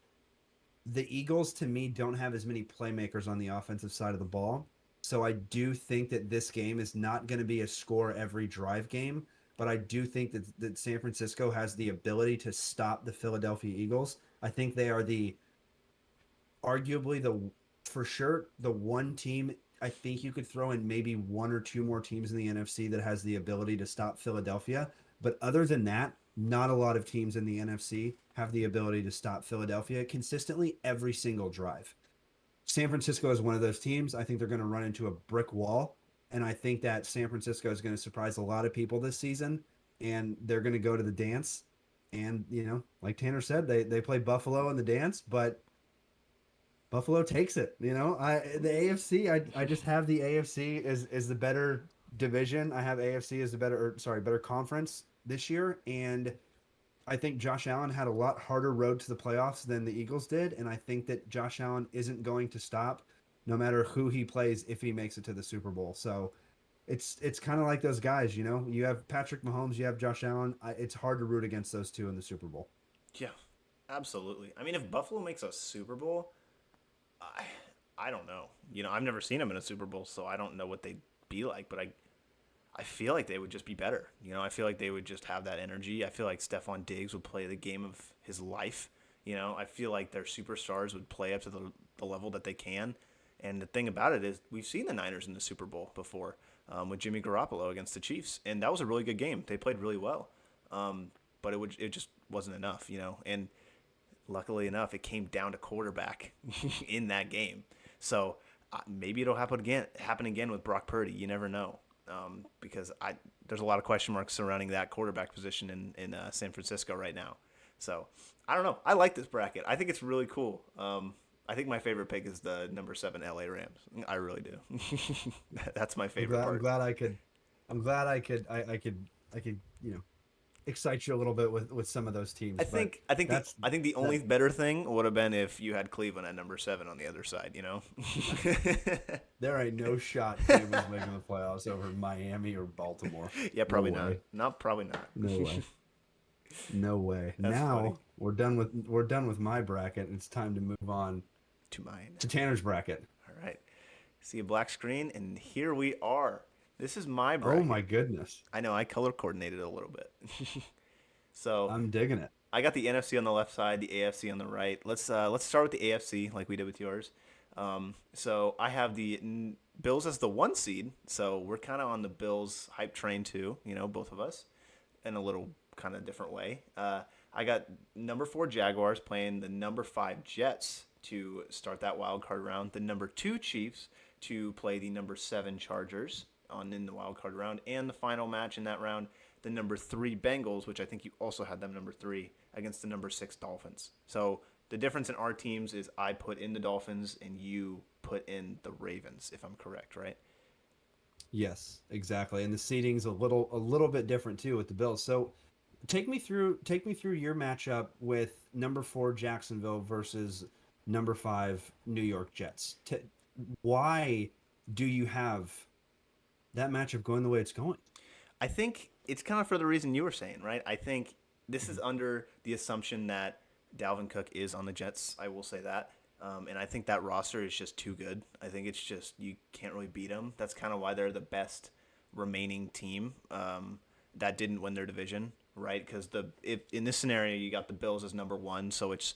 The Eagles, to me, don't have as many playmakers on the offensive side of the ball. So I do think that this game is not going to be a score every drive game, but I do think that San Francisco has the ability to stop the Philadelphia Eagles. I think they are arguably for sure, the one team I think you could throw in maybe 1 or 2 more teams in the NFC that has the ability to stop Philadelphia. But other than that, not a lot of teams in the NFC have the ability to stop Philadelphia consistently every single drive. San Francisco is one of those teams. I think they're going to run into a brick wall, and I think that San Francisco is going to surprise a lot of people this season, and they're going to go to the dance. And, like Tanner said, they play Buffalo in the dance, but Buffalo takes it. The AFC, I just have the AFC is the better division. I have AFC as the better conference this year, and I think Josh Allen had a lot harder road to the playoffs than the Eagles did, and I think that Josh Allen isn't going to stop no matter who he plays if he makes it to the Super Bowl. So it's kind of like those guys, you have Patrick Mahomes, you have Josh Allen. It's hard to root against those 2 in the Super Bowl. Yeah, absolutely. I mean, if Buffalo makes a Super Bowl, I don't know. I've never seen them in a Super Bowl, so I don't know what they'd be like, but I feel like they would just be better. I feel like they would just have that energy. I feel like Stephon Diggs would play the game of his life. I feel like their superstars would play up to the level that they can. And the thing about it is, we've seen the Niners in the Super Bowl before with Jimmy Garoppolo against the Chiefs, and that was a really good game. They played really well, but it just wasn't enough. And luckily enough, it came down to quarterback in that game. So maybe it'll happen again with Brock Purdy. You never know, because there's a lot of question marks surrounding that quarterback position in San Francisco right now. So I don't know. I like this bracket. I think it's really cool. I think my favorite pick is the number 7 LA Rams. I really do. That's my favorite part. I'm glad I could excite you a little bit with some of those teams. I think the only better thing would have been if you had Cleveland at number 7 on the other side. There ain't no shot Cleveland's making the playoffs over Miami or Baltimore. Yeah, probably not. No, probably not. No way. No way. That's now funny. we're done with my bracket. It's time to move on To mine. to Tanner's bracket. All right. See a black screen, and here we are. This is my bracket. Oh my goodness. I know, I color coordinated a little bit. So I'm digging it. I got the NFC on the left side, the AFC on the right. Let's start with the AFC like we did with yours. So I have the Bills as the 1 seed. So we're kind of on the Bills hype train too, both of us, in a little kind of different way. I got number 4 Jaguars playing the number 5 Jets to start that wild card round. The number 2 Chiefs to play the number 7 Chargers in the wild card round, and the final match in that round, the number 3 Bengals, which I think you also had them number 3, against the number 6 Dolphins. So the difference in our teams is I put in the Dolphins and you put in the Ravens, if I'm correct, right? Yes, exactly. And the seating's a little bit different too with the Bills. So take me through your matchup with number 4 Jacksonville versus number 5 New York Jets. Why do you have that matchup going the way it's going? I think it's kind of for the reason you were saying, right? I think this is under the assumption that Dalvin Cook is on the Jets. I will say that. And I think that roster is just too good. I think it's just, you can't really beat them. That's kind of why they're the best remaining team that didn't win their division, right? Because in this scenario, you got the Bills as number 1, so it's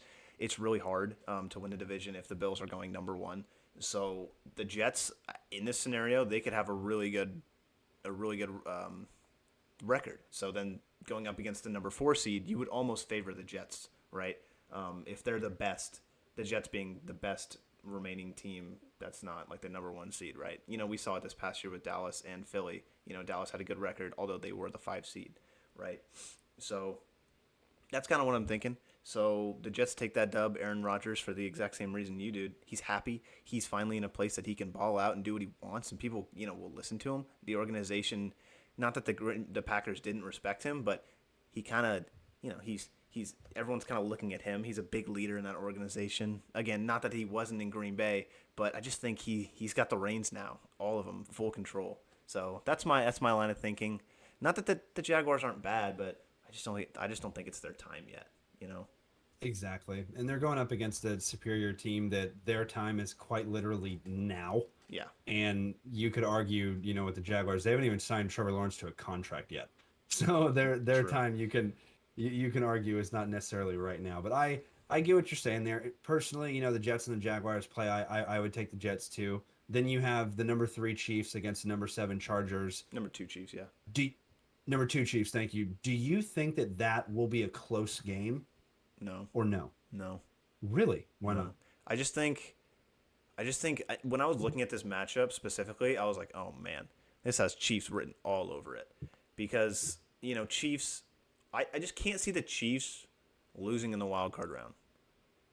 really hard to win the division if the Bills are going number 1. So the Jets, in this scenario, they could have a really good record. So then going up against the number 4 seed, you would almost favor the Jets, right? If they're the best, the Jets being the best remaining team that's not like the number 1 seed, right? We saw it this past year with Dallas and Philly. Dallas had a good record, although they were the 5 seed, right? So that's kind of what I'm thinking. So the Jets take that dub. Aaron Rodgers, for the exact same reason you did. He's happy. He's finally in a place that he can ball out and do what he wants, and people, will listen to him. The organization, not that the Packers didn't respect him, but he kind of, he's everyone's kind of looking at him. He's a big leader in that organization. Again, not that he wasn't in Green Bay, but I just think he's got the reins now, all of them, full control. So that's my line of thinking. Not that the Jaguars aren't bad, but I just don't think it's their time yet. Exactly. And they're going up against a superior team that their time is quite literally now. Yeah. And you could argue, with the Jaguars, they haven't even signed Trevor Lawrence to a contract yet. So their True. time you can argue is not necessarily right now. But I get what you're saying there. Personally, the Jets and the Jaguars play. I would take the Jets too. Then you have the number 3 Chiefs against the number 7 Chargers. Number 2 Chiefs, yeah. Number 2 Chiefs, thank you. Do you think that will be a close game? No. Or no? No. Really? Why not? I just think when I was looking at this matchup specifically, I was like, oh man, this has Chiefs written all over it. Because, Chiefs, I just can't see the Chiefs losing in the wild card round.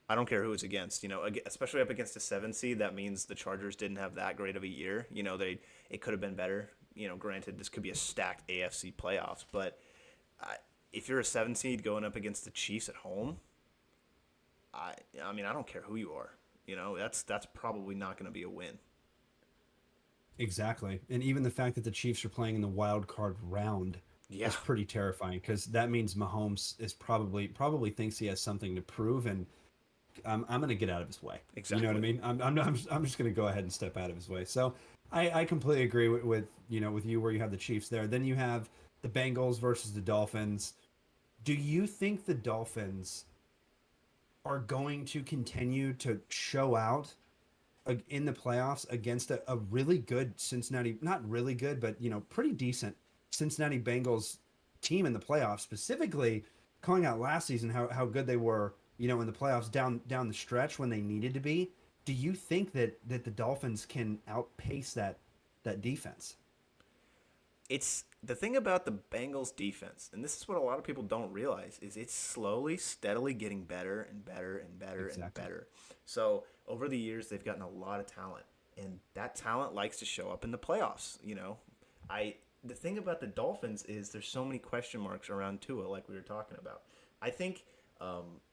I don't care who it's against, especially up against a 7 seed. That means the Chargers didn't have that great of a year. It could have been better. Granted, this could be a stacked AFC playoffs, but if you're a 7 seed going up against the Chiefs at home, I don't care who you are. That's probably not going to be a win. Exactly. And even the fact that the Chiefs are playing in the wild card round is pretty terrifying, because that means Mahomes is probably thinks he has something to prove, and I'm going to get out of his way. Exactly. You know what I mean? I'm just going to go ahead and step out of his way. So I completely agree with with you where you have the Chiefs there. Then you have the Bengals versus the Dolphins. Do you think the Dolphins are going to continue to show out in the playoffs against a really good Cincinnati, not really good, but pretty decent Cincinnati Bengals team in the playoffs, specifically calling out last season how good they were, in the playoffs down the stretch when they needed to be. Do you think that the Dolphins can outpace that defense? It's the thing about the Bengals defense, and this is what a lot of people don't realize, is it's slowly, steadily getting better and better and better and Exactly. better. So over the years, they've gotten a lot of talent, and that talent likes to show up in the playoffs. I the thing about the Dolphins is there's so many question marks around Tua, like we were talking about. I think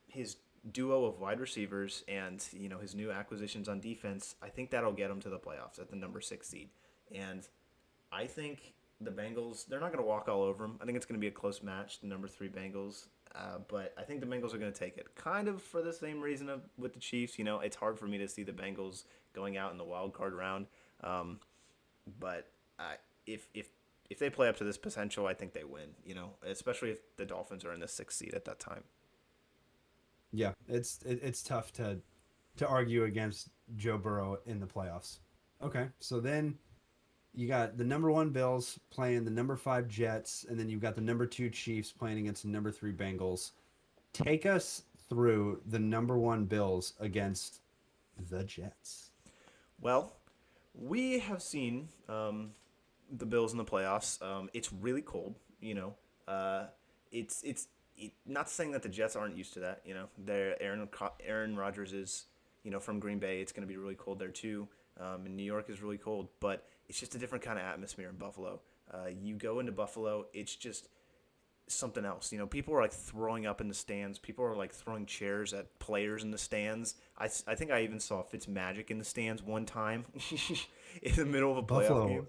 his duo of wide receivers and his new acquisitions on defense, I think that'll get him to the playoffs at the number 6 seed, and I think the Bengals, they're not going to walk all over them. I think it's going to be a close match, the number 3 Bengals. But I think the Bengals are going to take it, kind of for the same reason with the Chiefs. It's hard for me to see the Bengals going out in the wild card round. Um, but if they play up to this potential, I think they win. Especially if the Dolphins are in the 6th seed at that time. Yeah, it's tough to argue against Joe Burrow in the playoffs. Okay, so then you got the number one Bills playing the number five Jets, and then you've got the number two Chiefs playing against the number three Bengals. Take us through the number one Bills against the Jets. Well, we have seen the Bills in the playoffs. It's really cold. Uh, not saying that the Jets aren't used to that. They're Aaron Rodgers is from Green Bay. It's going to be really cold there too. And New York is really cold, but it's just a different kind of atmosphere in Buffalo. You go into Buffalo, it's just something else. People are like throwing up in the stands. People are like throwing chairs at players in the stands. I think I even saw Fitzmagic in the stands one time in the middle of a playoff Buffalo game.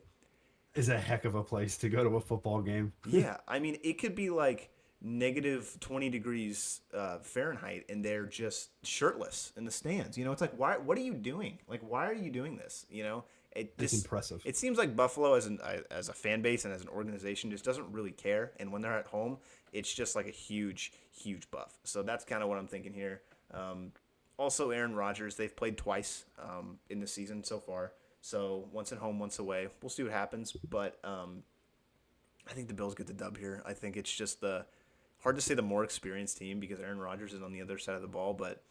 is a heck of a place to go to a football game. Yeah, I mean, it could be like negative 20 degrees Fahrenheit, and they're just shirtless in the stands. It's like, why? What are you doing? Like, why are you doing this? It It's this impressive. it seems like Buffalo as a fan base and as an organization just doesn't really care, and when they're at home, it's just like a huge buff. So that's kind of what I'm thinking here. Also, Aaron Rodgers, they've played twice in the season so far. So once at home, once away. We'll see what happens, but I think the Bills get the dub here. I think it's just the hard to say the more experienced team because Aaron Rodgers is on the other side of the ball, but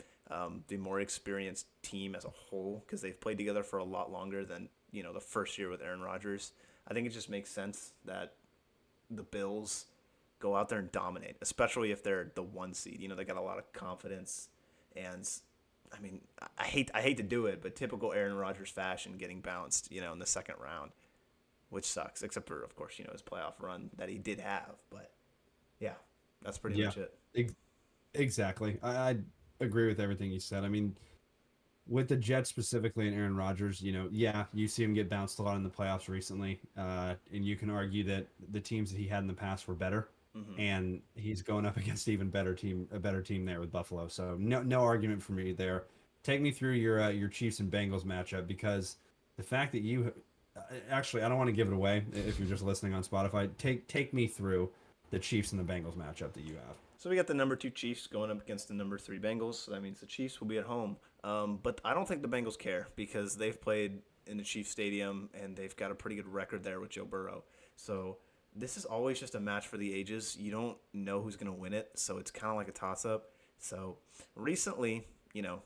the more experienced team as a whole because they've played together for a lot longer than the first year with Aaron Rodgers. I think it just makes sense that the Bills go out there and dominate, especially if they're the 1 seed. They got a lot of confidence, and I mean, I hate to do it, but typical Aaron Rodgers fashion, getting bounced, in the second round, which sucks. Except for, of course, his playoff run that he did have. But yeah, that's pretty Yeah, much it. ex- exactly. I agree with everything you said. I mean, with the Jets specifically and Aaron Rodgers, yeah, you see him get bounced a lot in the playoffs recently, and you can argue that the teams that he had in the past were better, Hmm. and he's going up against a better team there with Buffalo. So no argument for me there. Take me through your Chiefs and Bengals matchup because the fact that actually I don't want to give it away if you're just listening on Spotify. Take me through the Chiefs and the Bengals matchup that you have. So we got the number 2 Chiefs going up against the number 3 Bengals. So that means the Chiefs will be at home. But I don't think the Bengals care because they've played in the Chiefs Stadium and they've got a pretty good record there with Joe Burrow. So this is always just a match for the ages. You don't know who's going to win it, so it's kind of like a toss-up. So recently,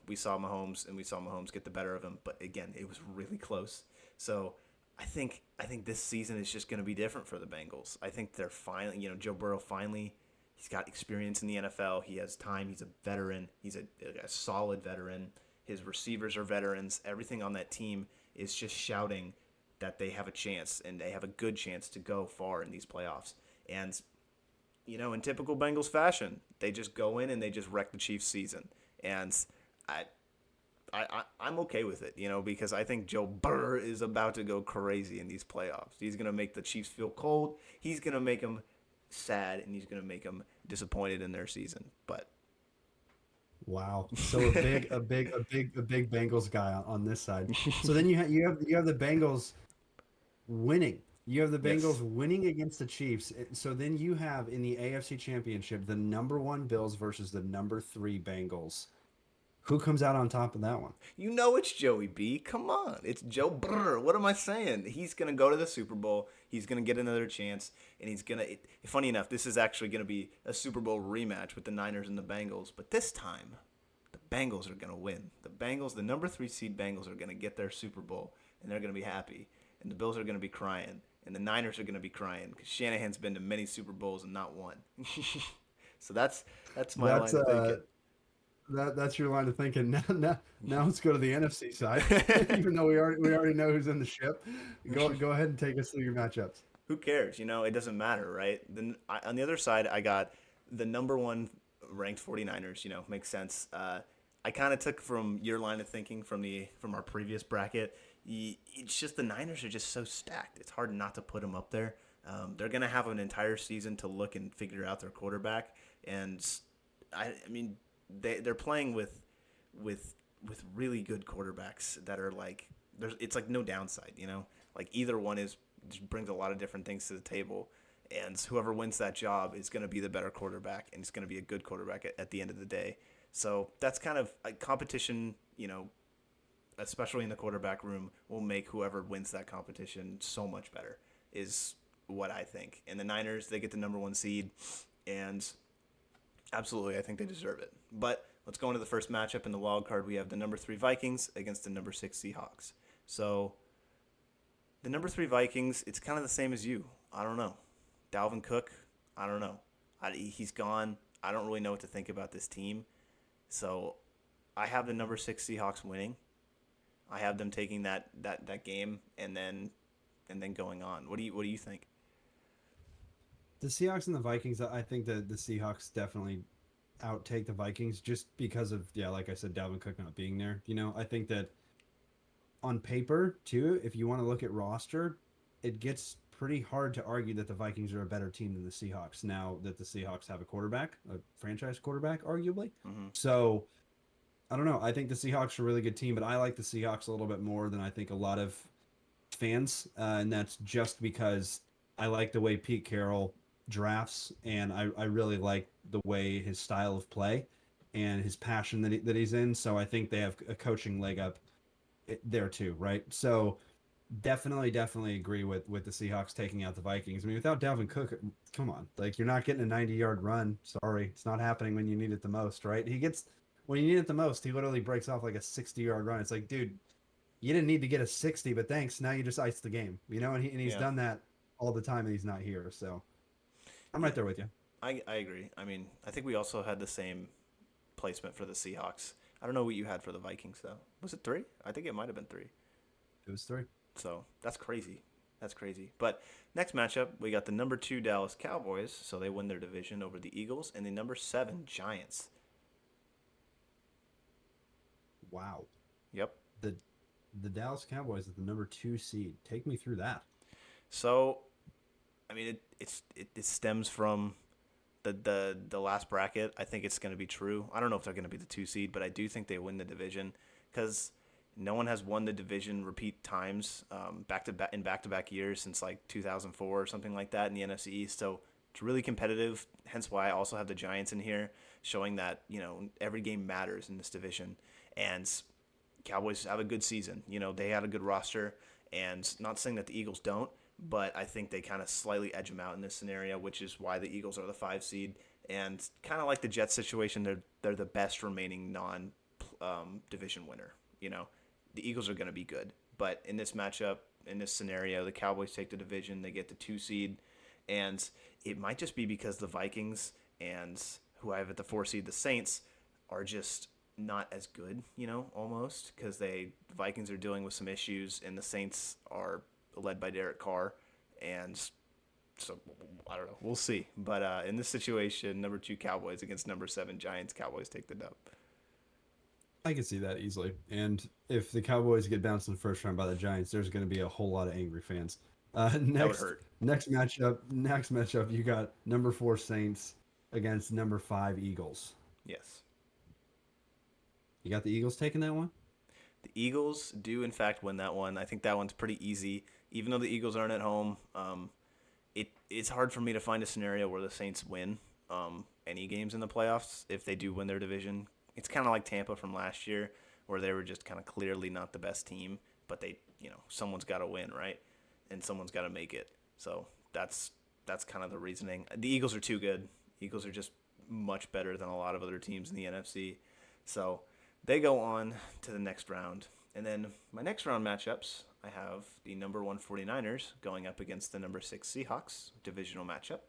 we saw Mahomes and we saw Mahomes get the better of him, but again, it was really close. So I think this season is just going to be different for the Bengals. I think they're finally, Joe Burrow finally. He's got experience in the NFL. He has time. He's a veteran. He's a solid veteran. His receivers are veterans. Everything on that team is just shouting that they have a chance and they have a good chance to go far in these playoffs. And in typical Bengals fashion, they just go in and they just wreck the Chiefs' season. And I, I'm okay with it, because I think Joe Burr is about to go crazy in these playoffs. He's gonna make the Chiefs feel cold. He's gonna make them sad, and he's gonna make them disappointed in their season. But Wow. So a big Bengals guy on this side. So then you have the Bengals winning. You have the Yes. Bengals winning against the Chiefs. So then you have in the AFC Championship the number one Bills versus the number three Bengals. Who comes out on top of that one? You know it's Joey B. Come on. It's Joe Brr. What am I saying? He's going to go to the Super Bowl. He's going to get another chance. And he's going to. Funny enough, this is actually going to be a Super Bowl rematch with the Niners and the Bengals. But this time, the Bengals are going to win. The Bengals, the number 3 seed Bengals, are going to get their Super Bowl. And they're going to be happy. And the Bills are going to be crying. And the Niners are going to be crying because Shanahan's been to many Super Bowls and not one. So that's my That's line of thinking. that's your line of thinking. Now let's go to the NFC side. Even though we already know who's in the ship. Go ahead and take us through your matchups. Who cares? It doesn't matter, right? Then on the other side, I got the number one ranked 49ers. Makes sense. I kind of took from your line of thinking from our previous bracket. It's just the Niners are just so stacked. It's hard not to put them up there. They're gonna have an entire season to look and figure out their quarterback, and I mean they're playing with really good quarterbacks that are like it's like no downside. Like either one is just brings a lot of different things to the table, and whoever wins that job is going to be the better quarterback, and it's going to be a good quarterback at the end of the day. So that's kind of a competition, especially in the quarterback room, will make whoever wins that competition so much better, is what I think. And the Niners, they get the number 1 seed, and absolutely, I think they deserve it. But let's go into the first matchup in the wild card. We have the number 3 Vikings against the number 6 Seahawks. So the number 3 Vikings, it's kind of the same as you. I don't know. Dalvin Cook, I don't know. He's gone. I don't really know what to think about this team. So I have the number 6 Seahawks winning. I have them taking that game and then going on. What do you think? The Seahawks and the Vikings. I think that the Seahawks definitely outtake the Vikings just because of, yeah, like I said, Dalvin Cook not being there. I think that on paper too, if you want to look at roster, it gets pretty hard to argue that the Vikings are a better team than the Seahawks now that the Seahawks have a franchise quarterback, arguably. Mm-hmm. So I don't know. I think the Seahawks are a really good team, but I like the Seahawks a little bit more than I think a lot of fans, and that's just because I like the way Pete Carroll drafts, and I really like the way his style of play and his passion that he's in. So I think they have a coaching leg up there too, right? So definitely agree with the Seahawks taking out the Vikings. I mean, without Dalvin Cook, come on, like you're not getting a 90-yard run. Sorry, it's not happening when you need it the most, right? When you need it the most, he literally breaks off like a 60-yard run. It's like, dude, you didn't need to get a 60, but thanks. Now you just iced the game, and he's Yeah. done that all the time, and he's not here. So I'm Yeah. right there with you. I agree. I mean, I think we also had the same placement for the Seahawks. I don't know what you had for the Vikings though. Was it 3? I think it might have been 3. It was three. So that's crazy. That's crazy. But next matchup, we got the number 2 Dallas Cowboys, so they win their division over the Eagles, and the number 7 Giants. Wow. Yep. The the Dallas Cowboys at the number 2 seed. Take me through that. So, I mean, it stems from the last bracket. I think it's going to be true. I don't know if they're going to be the 2 seed, but I do think they win the division because no one has won the division repeat times back to back years since like 2004 or something like that in the NFC East. So it's really competitive. Hence why I also have the Giants in here, showing that every game matters in this division. And Cowboys have a good season. They had a good roster, and not saying that the Eagles don't, but I think they kind of slightly edge them out in this scenario, which is why the Eagles are the 5 seed. And kind of like the Jets situation, they're the best remaining non division winner. The Eagles are going to be good, but in this matchup, in this scenario, the Cowboys take the division, they get the 2 seed, and it might just be because the Vikings and who I have at the 4 seed, the Saints, are just not as good, almost because the Vikings are dealing with some issues and the Saints are led by Derek Carr, and so I don't know. We'll see. But in this situation, number 2 Cowboys against number 7 Giants, Cowboys take the dub. I can see that easily. And if the Cowboys get bounced in the first round by the Giants, there's going to be a whole lot of angry fans. Uh, That would next hurt. next matchup, you got number 4 Saints against number 5 Eagles. Yes. You got the Eagles taking that one? The Eagles do, in fact, win that one. I think that one's pretty easy. even though the Eagles aren't at home, it's hard for me to find a scenario where the Saints win any games in the playoffs if they do win their division. It's kind of like Tampa from last year, where they were just kind of clearly not the best team, but someone's got to win, right? And someone's got to make it. So that's kind of the reasoning. The Eagles are too good. Eagles are just much better than a lot of other teams in the NFC. So they go on to the next round. And then my next round matchups, I have the number 1 49ers going up against the number 6 Seahawks, divisional matchup.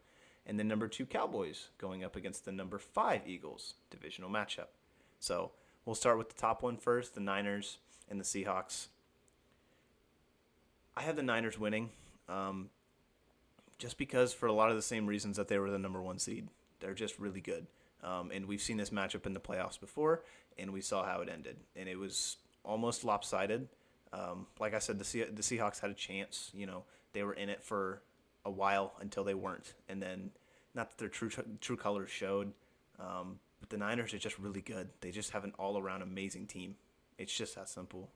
And the number 2 Cowboys going up against the number 5 Eagles, divisional matchup. So we'll start with the top one first, the Niners and the Seahawks. I have the Niners winning, just because for a lot of the same reasons that they were the number 1 seed. They're just really good. And we've seen this matchup in the playoffs before, and we saw how it ended. And it was almost lopsided. Like I said, the Seahawks had a chance. They were in it for a while until they weren't. And then, not that their true colors showed, but the Niners are just really good. They just have an all-around amazing team. It's just that simple.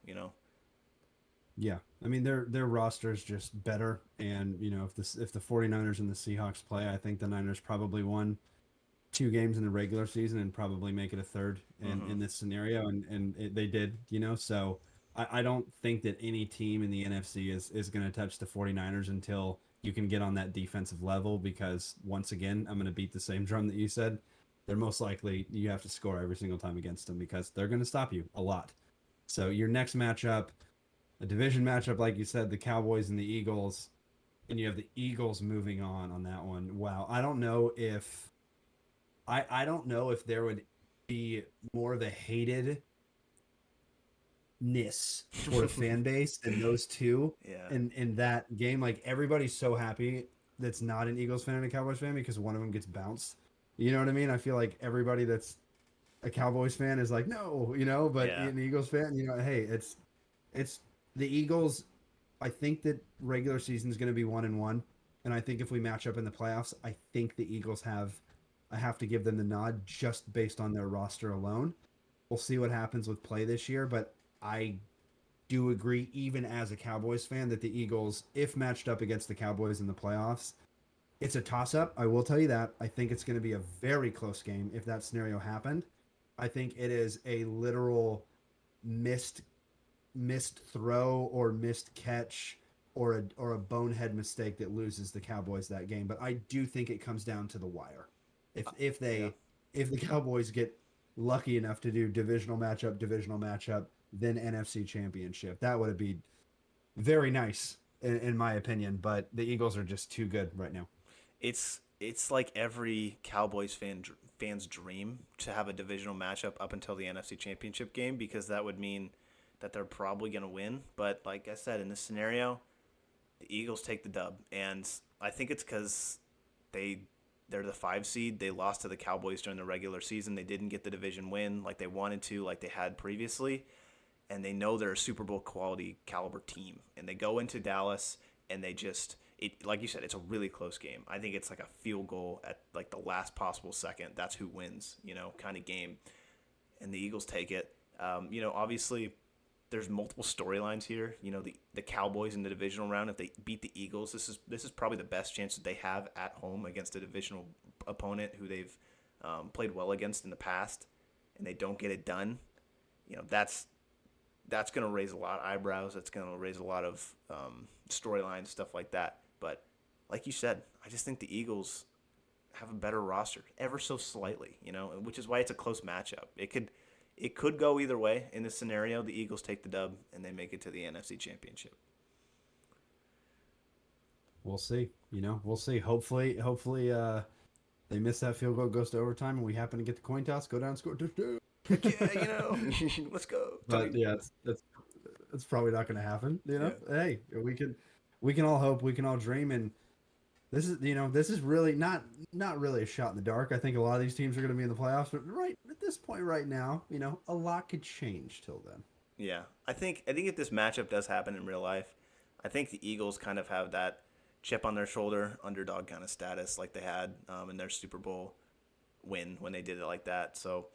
Yeah, I mean their roster is just better, and if the 49ers and the Seahawks play, I think the Niners probably won 2 games in the regular season and probably make it a third in this scenario, and they did, so I don't think that any team in the NFC is going to touch the 49ers until you can get on that defensive level, because once again, I'm going to beat the same drum that you said. They're most likely, you have to score every single time against them because they're going to stop you a lot. So your next matchup, a division matchup, like you said, the Cowboys and the Eagles, and you have the Eagles moving on that one. Wow. I don't know if there would be more of a hatedness toward a fan base than those two Yeah. in that game. Like, everybody's so happy that's not an Eagles fan and a Cowboys fan because one of them gets bounced. You know what I mean? I feel like everybody that's a Cowboys fan is like, no, but Yeah. an Eagles fan, hey, it's the Eagles. I think that regular season is going to be 1-1, and I think if we match up in the playoffs, I think the Eagles I have to give them the nod just based on their roster alone. We'll see what happens with play this year, but I do agree, even as a Cowboys fan, that the Eagles, if matched up against the Cowboys in the playoffs, it's a toss-up. I will tell you that. I think it's going to be a very close game if that scenario happened. I think it is a literal missed throw or missed catch or a bonehead mistake that loses the Cowboys that game. But I do think it comes down to the wire. If Yeah. the Cowboys get lucky enough to do divisional matchup, then NFC Championship, that would be very nice in my opinion. But the Eagles are just too good right now. It's like every Cowboys fan's dream to have a divisional matchup up until the NFC Championship game, because that would mean that they're probably going to win. But like I said, in this scenario, the Eagles take the dub, and I think it's because they're the 5 seed. They lost to the Cowboys during the regular season. They didn't get the division win like they wanted to, like they had previously, and they know they're a Super Bowl quality caliber team. And they go into Dallas, and like you said, it's a really close game. I think it's like a field goal at like the last possible second. That's who wins, kind of game. And the Eagles take it. Obviously, there's multiple storylines here. The Cowboys in the divisional round, if they beat the Eagles, this is probably the best chance that they have at home against a divisional opponent who they've played well against in the past, and they don't get it done. That's going to raise a lot of eyebrows. That's going to raise a lot of storylines, stuff like that. But like you said, I just think the Eagles have a better roster, ever so slightly, which is why it's a close matchup. It could go either way. In this scenario, the Eagles take the dub and they make it to the NFC Championship. We'll see. We'll see. Hopefully, they miss that field goal, goes to overtime, and we happen to get the coin toss, go down, and score touchdown. Yeah, let's go. But yeah, it's probably not going to happen. Yeah. Hey, we can all hope, we can all dream, and this is really not really a shot in the dark. I think a lot of these teams are going to be in the playoffs, but right at this point, right now, a lot could change till then. Yeah, I think if this matchup does happen in real life, I think the Eagles kind of have that chip on their shoulder, underdog kind of status, like they had in their Super Bowl win when they did it like that. So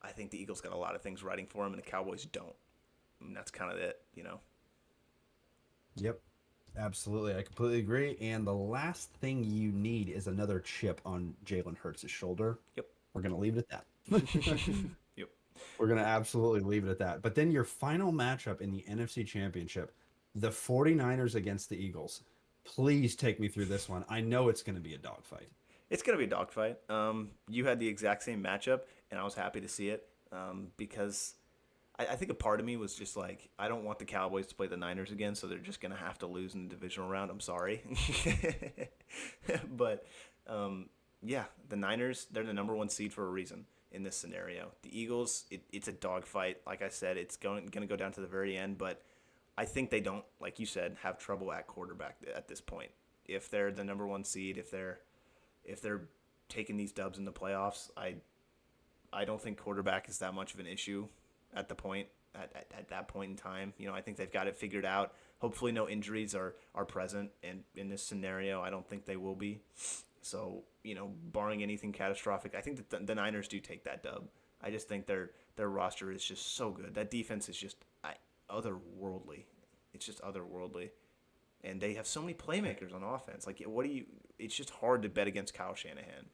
I think the Eagles got a lot of things riding for them, and the Cowboys don't. And that's kind of it. Yep. Absolutely, I completely agree. And the last thing you need is another chip on Jalen Hurts' shoulder. Yep. We're gonna leave it at that. Yep. We're gonna absolutely leave it at that. But then your final matchup in the NFC Championship, the 49ers against the Eagles. Please take me through this one. I know it's gonna be a dogfight. It's gonna be a dogfight. You had the exact same matchup, and I was happy to see it because I think a part of me was just like, I don't want the Cowboys to play the Niners again, so they're just gonna have to lose in the divisional round. I'm sorry, but yeah, the Niners, they're the number one seed for a reason in this scenario. The Eagles, it's a dogfight. Like I said, it's gonna go down to the very end, but I think they don't, like you said, have trouble at quarterback at this point. If they're the number one seed, if they're taking these dubs in the playoffs, I don't think quarterback is that much of an issue at the point at that point in time. I think they've got it figured out. Hopefully no injuries are present in this scenario. I don't think they will be. So, barring anything catastrophic, I think that the Niners do take that dub. I just think their roster is just so good. That defense is just otherworldly. It's just otherworldly. And they have so many playmakers on offense. Like, it's just hard to bet against Kyle Shanahan.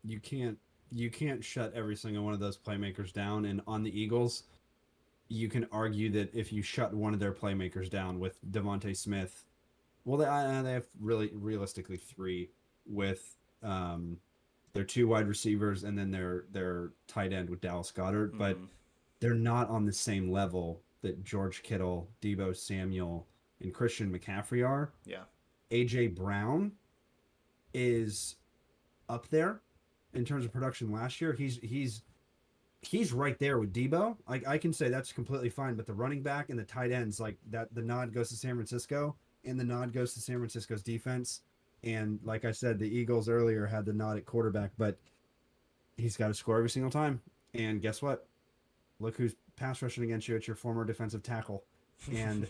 You can't shut every single one of those playmakers down. And on the Eagles, you can argue that if you shut one of their playmakers down with Devontae Smith, well, they have really realistically three with their two wide receivers and then their tight end with Dallas Goedert, but they're not on the same level that George Kittle, Debo Samuel, and Christian McCaffrey are. Yeah. AJ Brown is up there in terms of production last year. He's right there with Debo. I can say that's completely fine, but the running back and the tight ends, like that, the nod goes to San Francisco, and the nod goes to San Francisco's defense. And like I said, the Eagles earlier had the nod at quarterback, but he's got to score every single time. And guess what? Look who's pass rushing against you. It's your former defensive tackle. And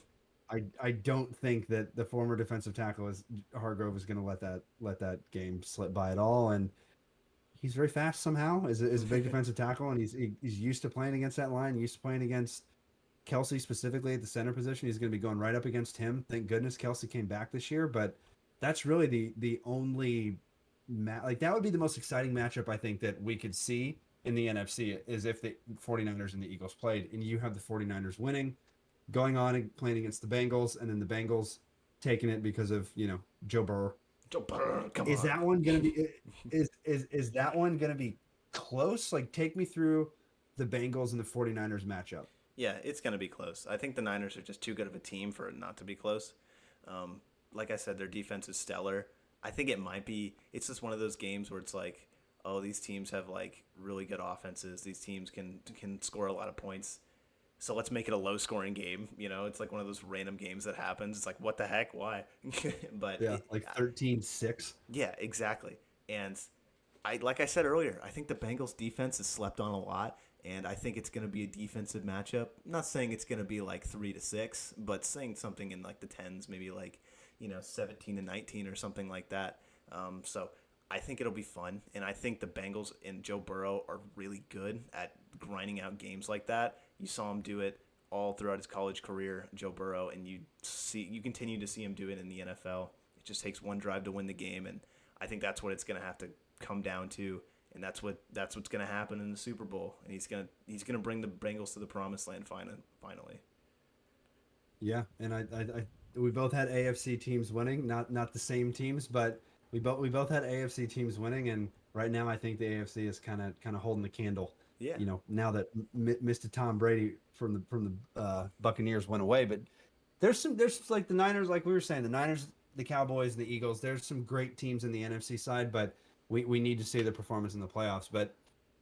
I don't think that the former defensive tackle is Hargrove is going to let that game slip by at all. And he's very fast somehow. Is a big defensive tackle, and he's used to playing against that line. Used to playing against Kelsey specifically at the center position. He's going to be going right up against him. Thank goodness Kelsey came back this year, but that's really the only like that would be the most exciting matchup I think that we could see in the NFC is if the 49ers and the Eagles played, and you have the 49ers winning, going on and playing against the Bengals, and then the Bengals taking it because of Joe Burrow. Joe Burrow, come Is on. that one gonna be is that one gonna be close? Like, take me through the Bengals and the 49ers matchup. Yeah, it's going to be close. I think the Niners are just too good of a team for it not to be close. Like I said, their defense is stellar. I think it might be. It's just one of those games where it's like, oh, these teams have like really good offenses. These teams can score a lot of points. So let's make it a low-scoring game. It's like one of those random games that happens. It's like, what the heck? Why? But Yeah, like 13-6. yeah, exactly. And like I said earlier, I think the Bengals defense is slept on a lot, and I think it's going to be a defensive matchup. I'm not saying it's going to be like 3-6, but saying something in like the tens, maybe like 17-19 or something like that. So I think it'll be fun, and I think the Bengals and Joe Burrow are really good at grinding out games like that. You saw him do it all throughout his college career, Joe Burrow, and you continue to see him do it in the NFL. It just takes one drive to win the game, and I think that's what it's going to have to come down to, and that's what's going to happen in the Super Bowl, and he's gonna bring the Bengals to the promised land finally. Yeah, and I we both had AFC teams winning, not the same teams, but we both had AFC teams winning, and right now I think the AFC is kind of holding the candle. Yeah. Now that Mr. Tom Brady from the Buccaneers went away, but there's like the Niners, like we were saying, the Niners, the Cowboys, and the Eagles. There's some great teams in the NFC side, but we need to see the performance in the playoffs. But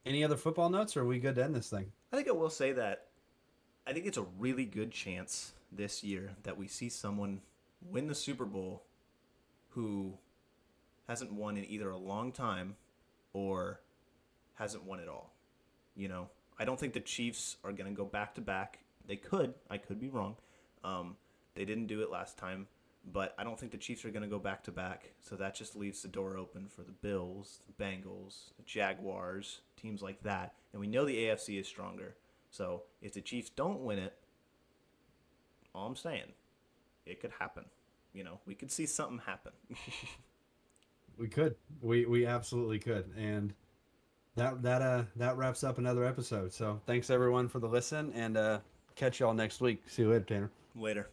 any other football notes, or are we good to end this thing? I think I will say that I think it's a really good chance this year that we see someone win the Super Bowl who hasn't won in either a long time or hasn't won at all. I don't think the Chiefs are going to go back to back. They could. I could be wrong. They didn't do it last time, but I don't think the Chiefs are going to go back to back. So that just leaves the door open for the Bills, the Bengals, the Jaguars, teams like that. And we know the AFC is stronger. So if the Chiefs don't win it, all I'm saying it could happen. We could see something happen. We could. We absolutely could. And that wraps up another episode. So thanks everyone for the listen, and catch y'all next week. See you later, Tanner. Later.